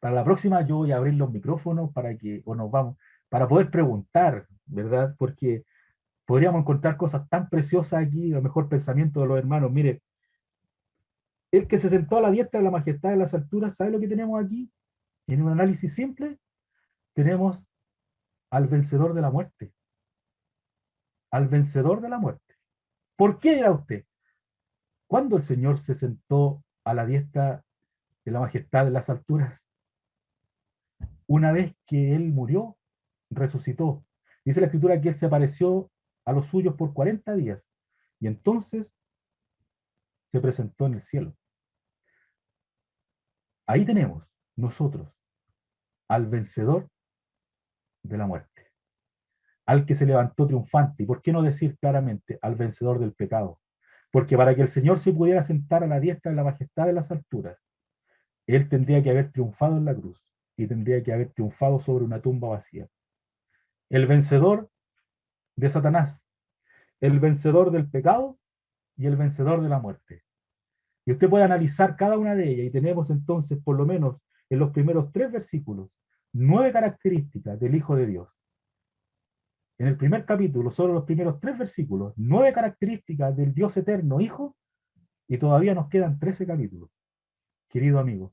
Para la próxima yo voy a abrir los micrófonos para que, o nos vamos, para poder preguntar, ¿verdad? Porque podríamos encontrar cosas tan preciosas aquí, a lo mejor pensamiento de los hermanos. Mire, el que se sentó a la diestra de la majestad en las alturas, ¿sabe lo que tenemos aquí? En un análisis simple, tenemos al vencedor de la muerte. Al vencedor de la muerte. ¿Por qué dirá usted? ¿Cuándo el Señor se sentó a la diestra de la majestad de las alturas? Una vez que Él murió, resucitó. Dice la Escritura que Él se apareció a los suyos por 40 días y entonces se presentó en el cielo. Ahí tenemos nosotros al vencedor de la muerte, al que se levantó triunfante. ¿Y por qué no decir claramente al vencedor del pecado? Porque para que el Señor se pudiera sentar a la diestra de la majestad de las alturas, Él tendría que haber triunfado en la cruz y tendría que haber triunfado sobre una tumba vacía. El vencedor de Satanás, el vencedor del pecado y el vencedor de la muerte. Y usted puede analizar cada una de ellas y tenemos entonces, por lo menos en los primeros 3 versículos, 9 características del Hijo de Dios. En el primer capítulo, solo los primeros 3 versículos, 9 características del Dios eterno Hijo, y todavía nos quedan 13 capítulos. Querido amigo,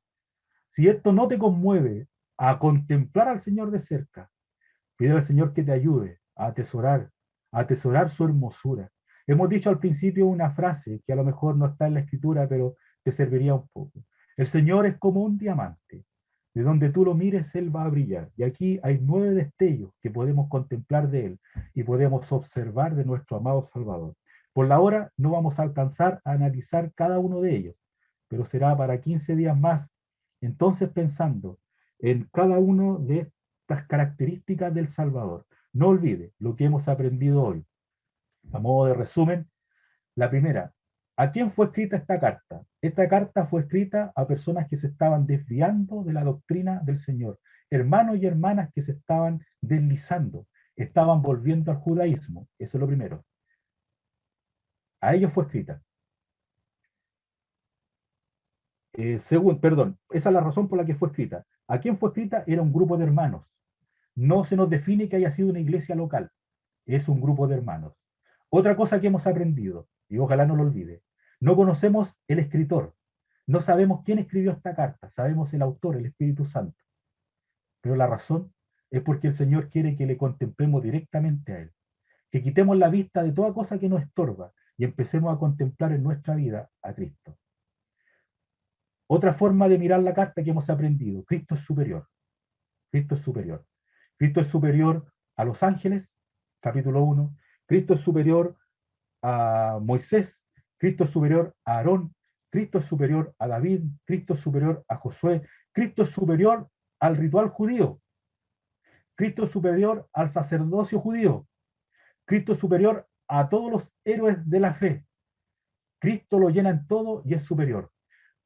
si esto no te conmueve a contemplar al Señor de cerca, pide al Señor que te ayude a atesorar su hermosura. Hemos dicho al principio una frase que a lo mejor no está en la Escritura, pero te serviría un poco. El Señor es como un diamante. De donde tú lo mires, Él va a brillar. Y aquí hay 9 destellos que podemos contemplar de Él y podemos observar de nuestro amado Salvador. Por la hora no vamos a alcanzar a analizar cada uno de ellos, pero será para 15 días más. Entonces, pensando en cada uno de estas características del Salvador, no olvide lo que hemos aprendido hoy. A modo de resumen, la primera, ¿a quién fue escrita esta carta? Esta carta fue escrita a personas que se estaban desviando de la doctrina del Señor, hermanos y hermanas que se estaban deslizando, estaban volviendo al judaísmo, eso es lo primero. A ellos fue escrita. Perdón, esa es la razón por la que fue escrita. ¿A quién fue escrita? Era un grupo de hermanos. No se nos define que haya sido una iglesia local, es un grupo de hermanos. Otra cosa que hemos aprendido, y ojalá no lo olvide, no conocemos el escritor, no sabemos quién escribió esta carta, sabemos el autor, el Espíritu Santo. Pero la razón es porque el Señor quiere que le contemplemos directamente a Él, que quitemos la vista de toda cosa que nos estorba y empecemos a contemplar en nuestra vida a Cristo. Otra forma de mirar la carta que hemos aprendido, Cristo es superior. Cristo es superior. Cristo es superior a los ángeles, capítulo 1. Cristo es superior a Moisés. Cristo es superior a Aarón. Cristo es superior a David. Cristo es superior a Josué. Cristo es superior al ritual judío. Cristo es superior al sacerdocio judío. Cristo es superior a todos los héroes de la fe. Cristo lo llena en todo y es superior.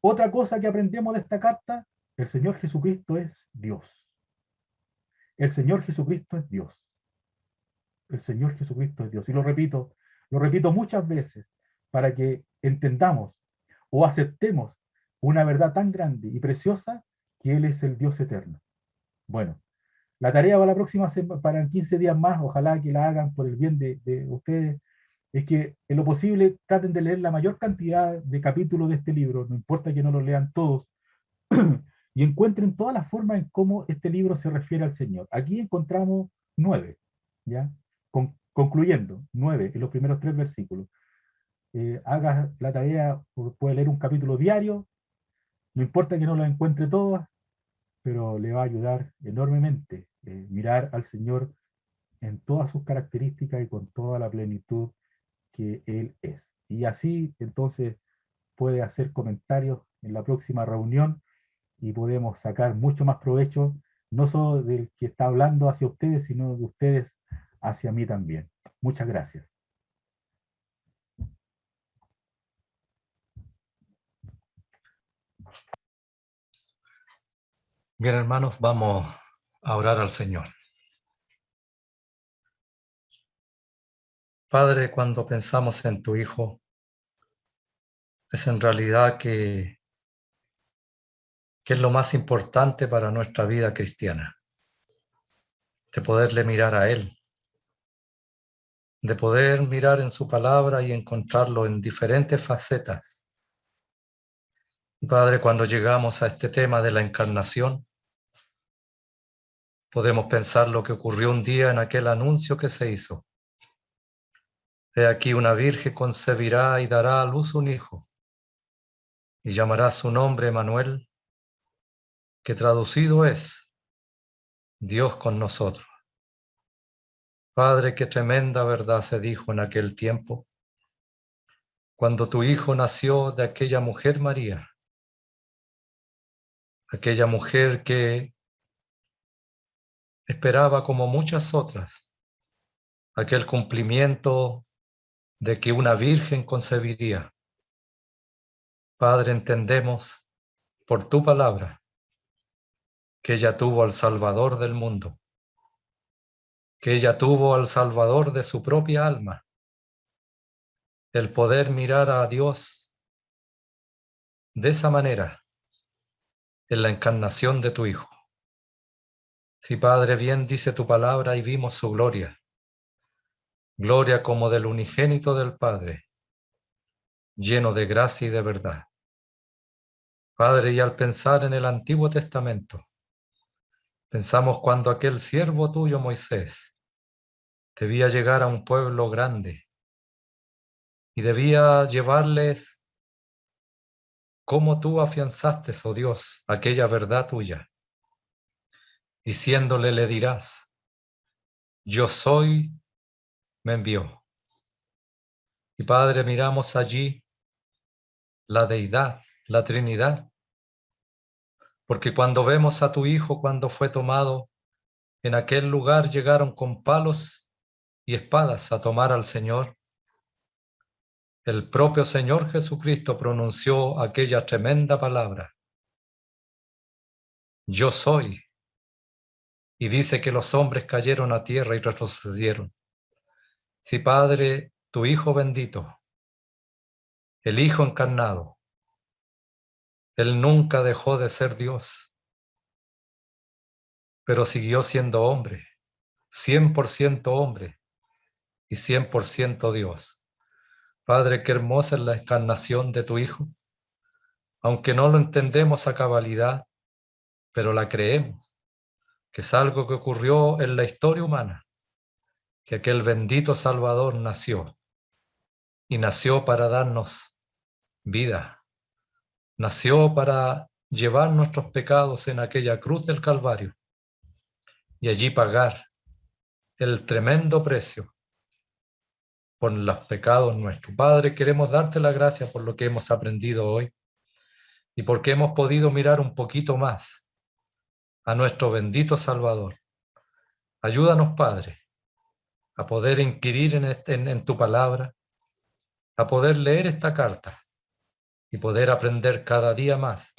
Otra cosa que aprendemos de esta carta, el Señor Jesucristo es Dios. El Señor Jesucristo es Dios. El Señor Jesucristo es Dios. Y lo repito muchas veces para que entendamos o aceptemos una verdad tan grande y preciosa que Él es el Dios eterno. Bueno, la tarea para la próxima semana, para 15 días más, ojalá que la hagan por el bien de ustedes, es que en lo posible traten de leer la mayor cantidad de capítulos de este libro, no importa que no lo lean todos, y encuentren todas las formas en cómo este libro se refiere al Señor. Aquí encontramos 9, ¿ya? Concluyendo, 9 en los primeros 3 versículos. Haga la tarea, puede leer un capítulo diario, no importa que no lo encuentre todas, pero le va a ayudar enormemente mirar al Señor en todas sus características y con toda la plenitud que Él es. Y así entonces puede hacer comentarios en la próxima reunión y podemos sacar mucho más provecho, no solo del que está hablando hacia ustedes, sino de ustedes hacia mí también. Muchas gracias. Bien, hermanos, vamos a orar al Señor. Padre, cuando pensamos en tu Hijo, es en realidad que es lo más importante para nuestra vida cristiana, de poderle mirar a Él, de poder mirar en su palabra y encontrarlo en diferentes facetas. Padre, cuando llegamos a este tema de la encarnación, podemos pensar lo que ocurrió un día en aquel anuncio que se hizo. He aquí una virgen concebirá y dará a luz un hijo, y llamará su nombre Emmanuel, que traducido es Dios con nosotros. Padre, qué tremenda verdad se dijo en aquel tiempo, cuando tu Hijo nació de aquella mujer María, aquella mujer que esperaba como muchas otras aquel cumplimiento de que una virgen concebiría. Padre, entendemos por tu palabra que ella tuvo al Salvador del mundo, que ella tuvo al Salvador de su propia alma, el poder mirar a Dios de esa manera en la encarnación de tu Hijo. Sí, Padre, bien dice tu palabra y vimos su gloria, gloria como del unigénito del Padre, lleno de gracia y de verdad. Padre, y al pensar en el Antiguo Testamento, pensamos cuando aquel siervo tuyo, Moisés, debía llegar a un pueblo grande y debía llevarles cómo tú afianzaste, oh Dios, aquella verdad tuya. Diciéndole, le dirás, yo soy, me envió. Y Padre, miramos allí la deidad, la Trinidad, porque cuando vemos a tu Hijo, cuando fue tomado, en aquel lugar llegaron con palos y espadas a tomar al Señor. El propio Señor Jesucristo pronunció aquella tremenda palabra, yo soy, y dice que los hombres cayeron a tierra y retrocedieron. Sí, Padre, tu Hijo bendito, el Hijo encarnado, Él nunca dejó de ser Dios, pero siguió siendo hombre, 100% hombre y 100% Dios. Padre, qué hermosa es la encarnación de tu Hijo, aunque no lo entendemos a cabalidad, pero la creemos, que es algo que ocurrió en la historia humana, que aquel bendito Salvador nació, y nació para darnos vida, nació para llevar nuestros pecados en aquella cruz del Calvario, y allí pagar el tremendo precio por los pecados nuestros. Padre, queremos darte la gracia por lo que hemos aprendido hoy y porque hemos podido mirar un poquito más a nuestro bendito Salvador. Ayúdanos, Padre, a poder inquirir en tu palabra, a poder leer esta carta y poder aprender cada día más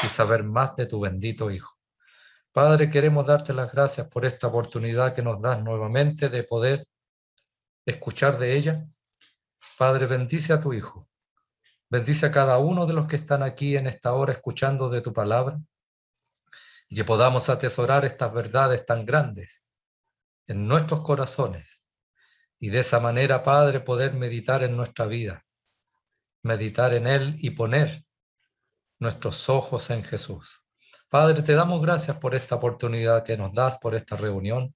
y saber más de tu bendito Hijo. Padre, queremos darte las gracias por esta oportunidad que nos das nuevamente de poder escuchar de ella. Padre, bendice a tu Hijo. Bendice a cada uno de los que están aquí en esta hora escuchando de tu palabra. y que podamos atesorar estas verdades tan grandes en nuestros corazones, y de esa manera, Padre, poder meditar en nuestra vida, meditar en Él y poner nuestros ojos en Jesús. Padre, te damos gracias por esta oportunidad que nos das, por esta reunión,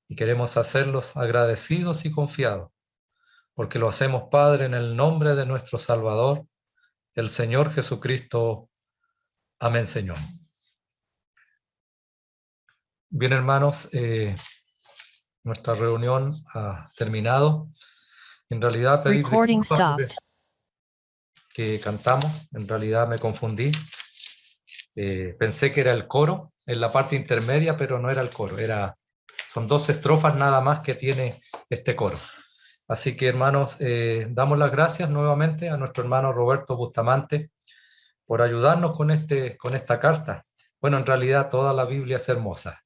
y queremos hacerlos agradecidos y confiados, porque lo hacemos, Padre, en el nombre de nuestro Salvador, el Señor Jesucristo. Amén, Señor. Bien, hermanos, nuestra reunión ha terminado. En realidad pedí disculpas que cantamos, en realidad me confundí. Pensé que era el coro en la parte intermedia, pero no era el coro, son 2 estrofas nada más que tiene este coro. Así que, hermanos, damos las gracias nuevamente a nuestro hermano Roberto Bustamante por ayudarnos con esta carta. Bueno, en realidad toda la Biblia es hermosa,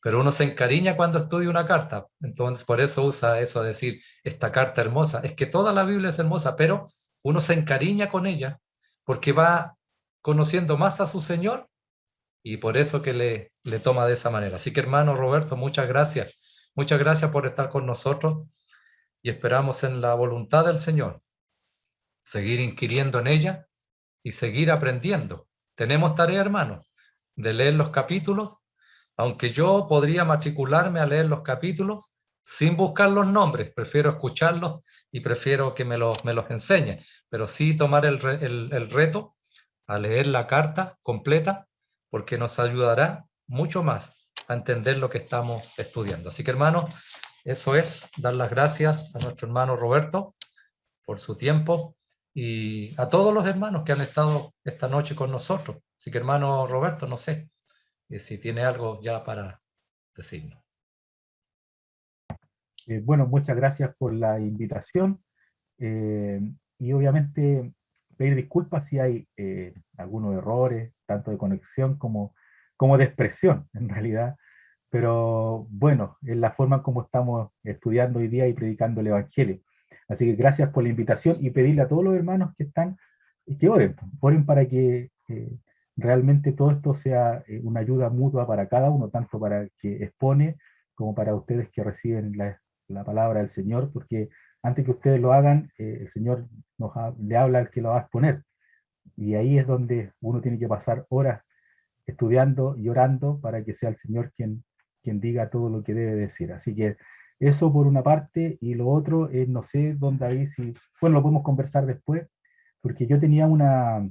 pero uno se encariña cuando estudia una carta, entonces por eso usa eso de decir, esta carta hermosa. Es que toda la Biblia es hermosa, pero uno se encariña con ella porque va conociendo más a su Señor, y por eso que le toma de esa manera. Así que, hermano Roberto, muchas gracias por estar con nosotros, y esperamos en la voluntad del Señor seguir inquiriendo en ella y seguir aprendiendo. Tenemos tarea, hermano, de leer los capítulos, aunque yo podría matricularme a leer los capítulos sin buscar los nombres, prefiero escucharlos y prefiero que me los enseñen, pero sí tomar el reto a leer la carta completa, porque nos ayudará mucho más a entender lo que estamos estudiando. Así que, hermanos, eso es, dar las gracias a nuestro hermano Roberto por su tiempo, y a todos los hermanos que han estado esta noche con nosotros. Así que, hermano Roberto, no sé si tiene algo ya para decirnos. Bueno, muchas gracias por la invitación, y obviamente pedir disculpas si hay algunos errores, tanto de conexión como de expresión, en realidad. Pero bueno, es la forma como estamos estudiando hoy día y predicando el Evangelio. Así que gracias por la invitación, y pedirle a todos los hermanos que están, que oren para que realmente todo esto sea una ayuda mutua para cada uno, tanto para el que expone como para ustedes que reciben la palabra del Señor, porque antes que ustedes lo hagan, el Señor le habla al que lo va a exponer. Y ahí es donde uno tiene que pasar horas estudiando y orando para que sea el Señor quien diga todo lo que debe decir. Así que eso por una parte, y lo otro, no sé dónde ahí, bueno, lo podemos conversar después, porque yo tenía una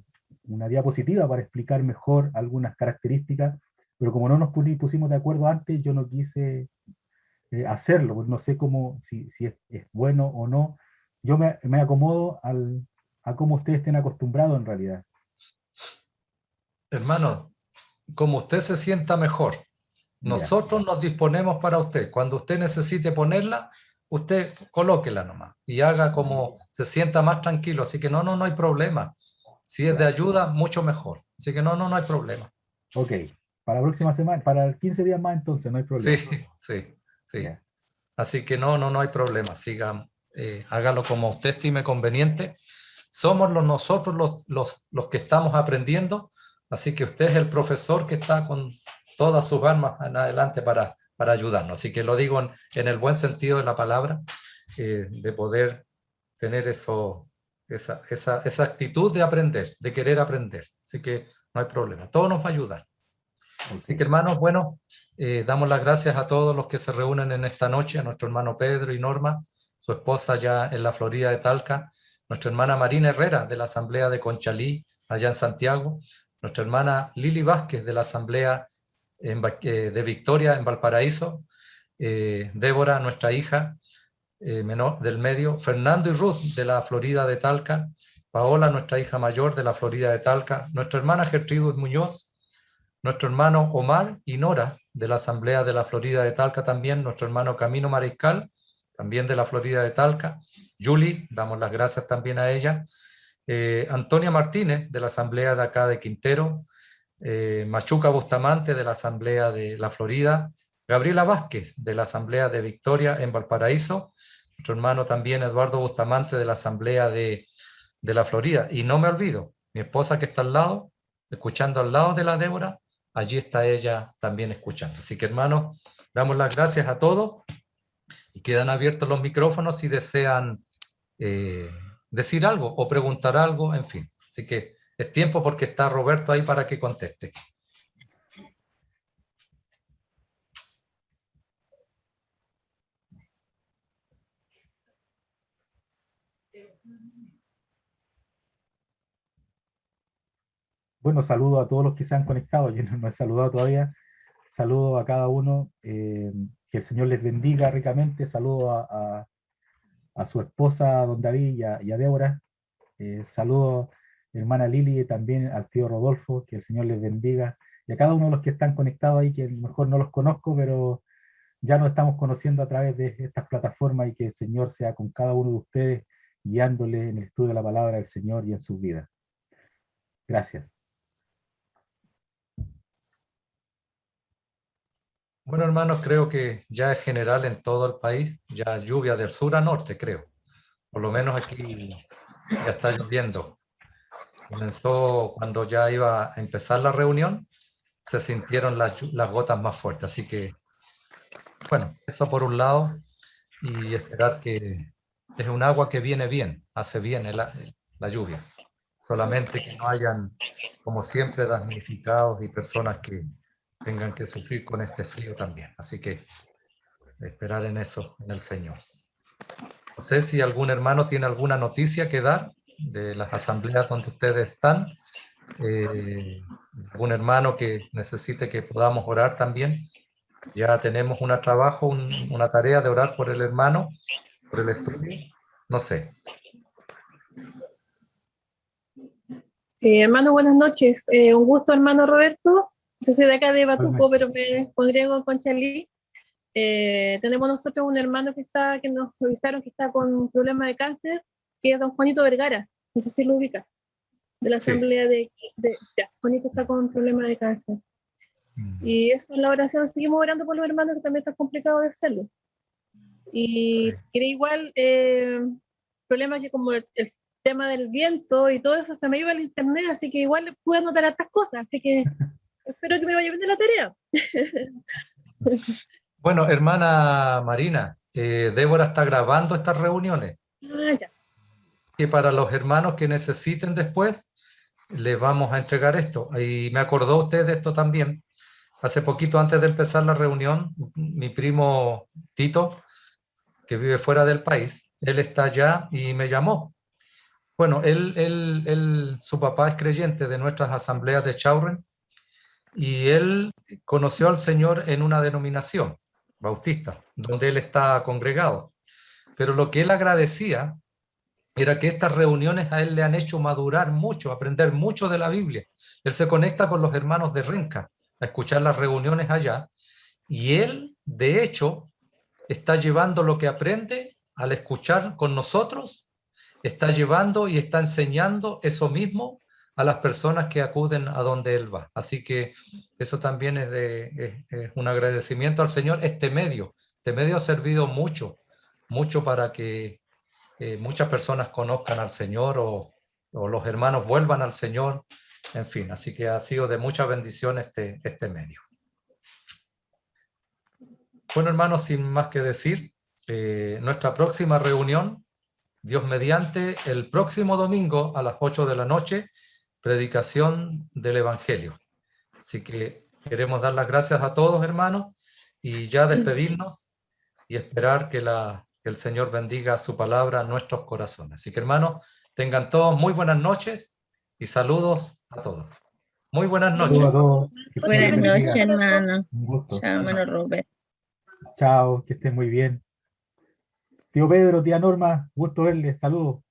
diapositiva para explicar mejor algunas características, pero como no nos pusimos de acuerdo antes, yo no quise hacerlo, pues no sé si es bueno o no. Yo me acomodo a cómo ustedes estén acostumbrados en realidad. Hermano, como usted se sienta mejor. Nosotros nos disponemos para usted. Cuando usted necesite ponerla, usted colóquela nomás y haga como se sienta más tranquilo. Así que no hay problema. Si es de ayuda, mucho mejor. Así que no hay problema. Ok, para la próxima semana, para 15 días más, entonces no hay problema. Sí. Así que no hay problema. Siga, hágalo como usted estime conveniente. Somos nosotros los que estamos aprendiendo. Así que usted es el profesor que está con todas sus armas en adelante para ayudarnos. Así que lo digo en el buen sentido de la palabra, de poder tener esa actitud de aprender, de querer aprender. Así que no hay problema, todo nos va a ayudar. Así que, hermanos, bueno, damos las gracias a todos los que se reúnen en esta noche, a nuestro hermano Pedro y Norma, su esposa ya en la Florida de Talca, nuestra hermana Marina Herrera de la Asamblea de Conchalí, allá en Santiago, nuestra hermana Lili Vázquez de la Asamblea de Victoria en Valparaíso, Débora, nuestra hija menor del medio, Fernando y Ruth de la Florida de Talca, Paola, nuestra hija mayor de la Florida de Talca, nuestra hermana Gertrudis Muñoz, nuestro hermano Omar y Nora de la Asamblea de la Florida de Talca también, nuestro hermano Camino Mariscal, también de la Florida de Talca, Julie, damos las gracias también a ella, Antonia Martínez de la Asamblea de acá de Quintero, Machuca Bustamante de la Asamblea de la Florida, Gabriela Vázquez de la Asamblea de Victoria en Valparaíso, nuestro hermano también Eduardo Bustamante de la Asamblea de la Florida, y no me olvido, mi esposa que está al lado, escuchando al lado de la Débora, allí está ella también escuchando. Así que, hermanos, damos las gracias a todos y quedan abiertos los micrófonos si desean decir algo o preguntar algo, en fin. Así que es tiempo porque está Roberto ahí para que conteste. Bueno, saludo a todos los que se han conectado, yo no he saludado todavía. Saludo a cada uno, que el Señor les bendiga ricamente. Saludo a su esposa, don David, y a Débora. Saludo hermana Lili y también al tío Rodolfo, que el Señor les bendiga. Y a cada uno de los que están conectados ahí, que a lo mejor no los conozco, pero ya nos estamos conociendo a través de estas plataformas, y que el Señor sea con cada uno de ustedes, guiándole en el estudio de la palabra del Señor y en sus vidas. Gracias. Bueno, hermanos, creo que ya es general en todo el país, ya lluvia del sur a norte, creo. Por lo menos aquí ya está lloviendo. Comenzó cuando ya iba a empezar la reunión, se sintieron las gotas más fuertes. Así que, bueno, eso por un lado, y esperar que es un agua que viene bien, hace bien la lluvia. Solamente que no hayan, como siempre, damnificados y personas que tengan que sufrir con este frío también. Así que esperar en eso, en el Señor. No sé si algún hermano tiene alguna noticia que dar de las asambleas donde ustedes están. Algún hermano que necesite que podamos orar también. Ya tenemos un trabajo, una tarea de orar por el hermano, por el estudio. No sé. Hermano, buenas noches. Un gusto, hermano Roberto. Yo soy de acá de Batuco, pero me congrego con Chalí. Tenemos nosotros un hermano que nos avisaron que está con un problema de cáncer, que es don Juanito Vergara. No sé si lo ubica. De la asamblea ya, Juanito está con un problema de cáncer. Y eso es la oración. Seguimos orando por los hermanos, que también está complicado de hacerlo. Y tiene igual problemas que como el tema del viento y todo eso, se me iba el internet, así que igual pude anotar estas cosas, así que espero que me vaya bien de la tarea. Bueno, hermana Marina, Débora está grabando estas reuniones. Ya. Que para los hermanos que necesiten después, les vamos a entregar esto. Y me acordó usted de esto también. Hace poquito, antes de empezar la reunión, mi primo Tito, que vive fuera del país, él está allá y me llamó. Bueno, su papá es creyente de nuestras asambleas de Chaurren, y él conoció al Señor en una denominación bautista, donde él está congregado. Pero lo que él agradecía era que estas reuniones a él le han hecho madurar mucho, aprender mucho de la Biblia. Él se conecta con los hermanos de Renca a escuchar las reuniones allá, y él, de hecho, está llevando lo que aprende al escuchar con nosotros, está llevando y está enseñando eso mismo a las personas que acuden a donde él va. Así que eso también es un agradecimiento al Señor. Este medio ha servido mucho para que muchas personas conozcan al Señor, o los hermanos vuelvan al Señor, en fin. Así que ha sido de mucha bendición este medio. Bueno, hermanos, sin más que decir, nuestra próxima reunión, Dios mediante, el próximo domingo a las 8 de la noche, predicación del Evangelio. Así que queremos dar las gracias a todos, hermanos, y ya despedirnos y esperar que el Señor bendiga su palabra en nuestros corazones. Así que, hermanos, tengan todos muy buenas noches y saludos a todos. Muy buenas noches. Saludos a todos. Buenas noches, hermano. Un gusto. Chao, hermano Robert. Chao, que estén muy bien. Tío Pedro, tía Norma, gusto verles. Saludos.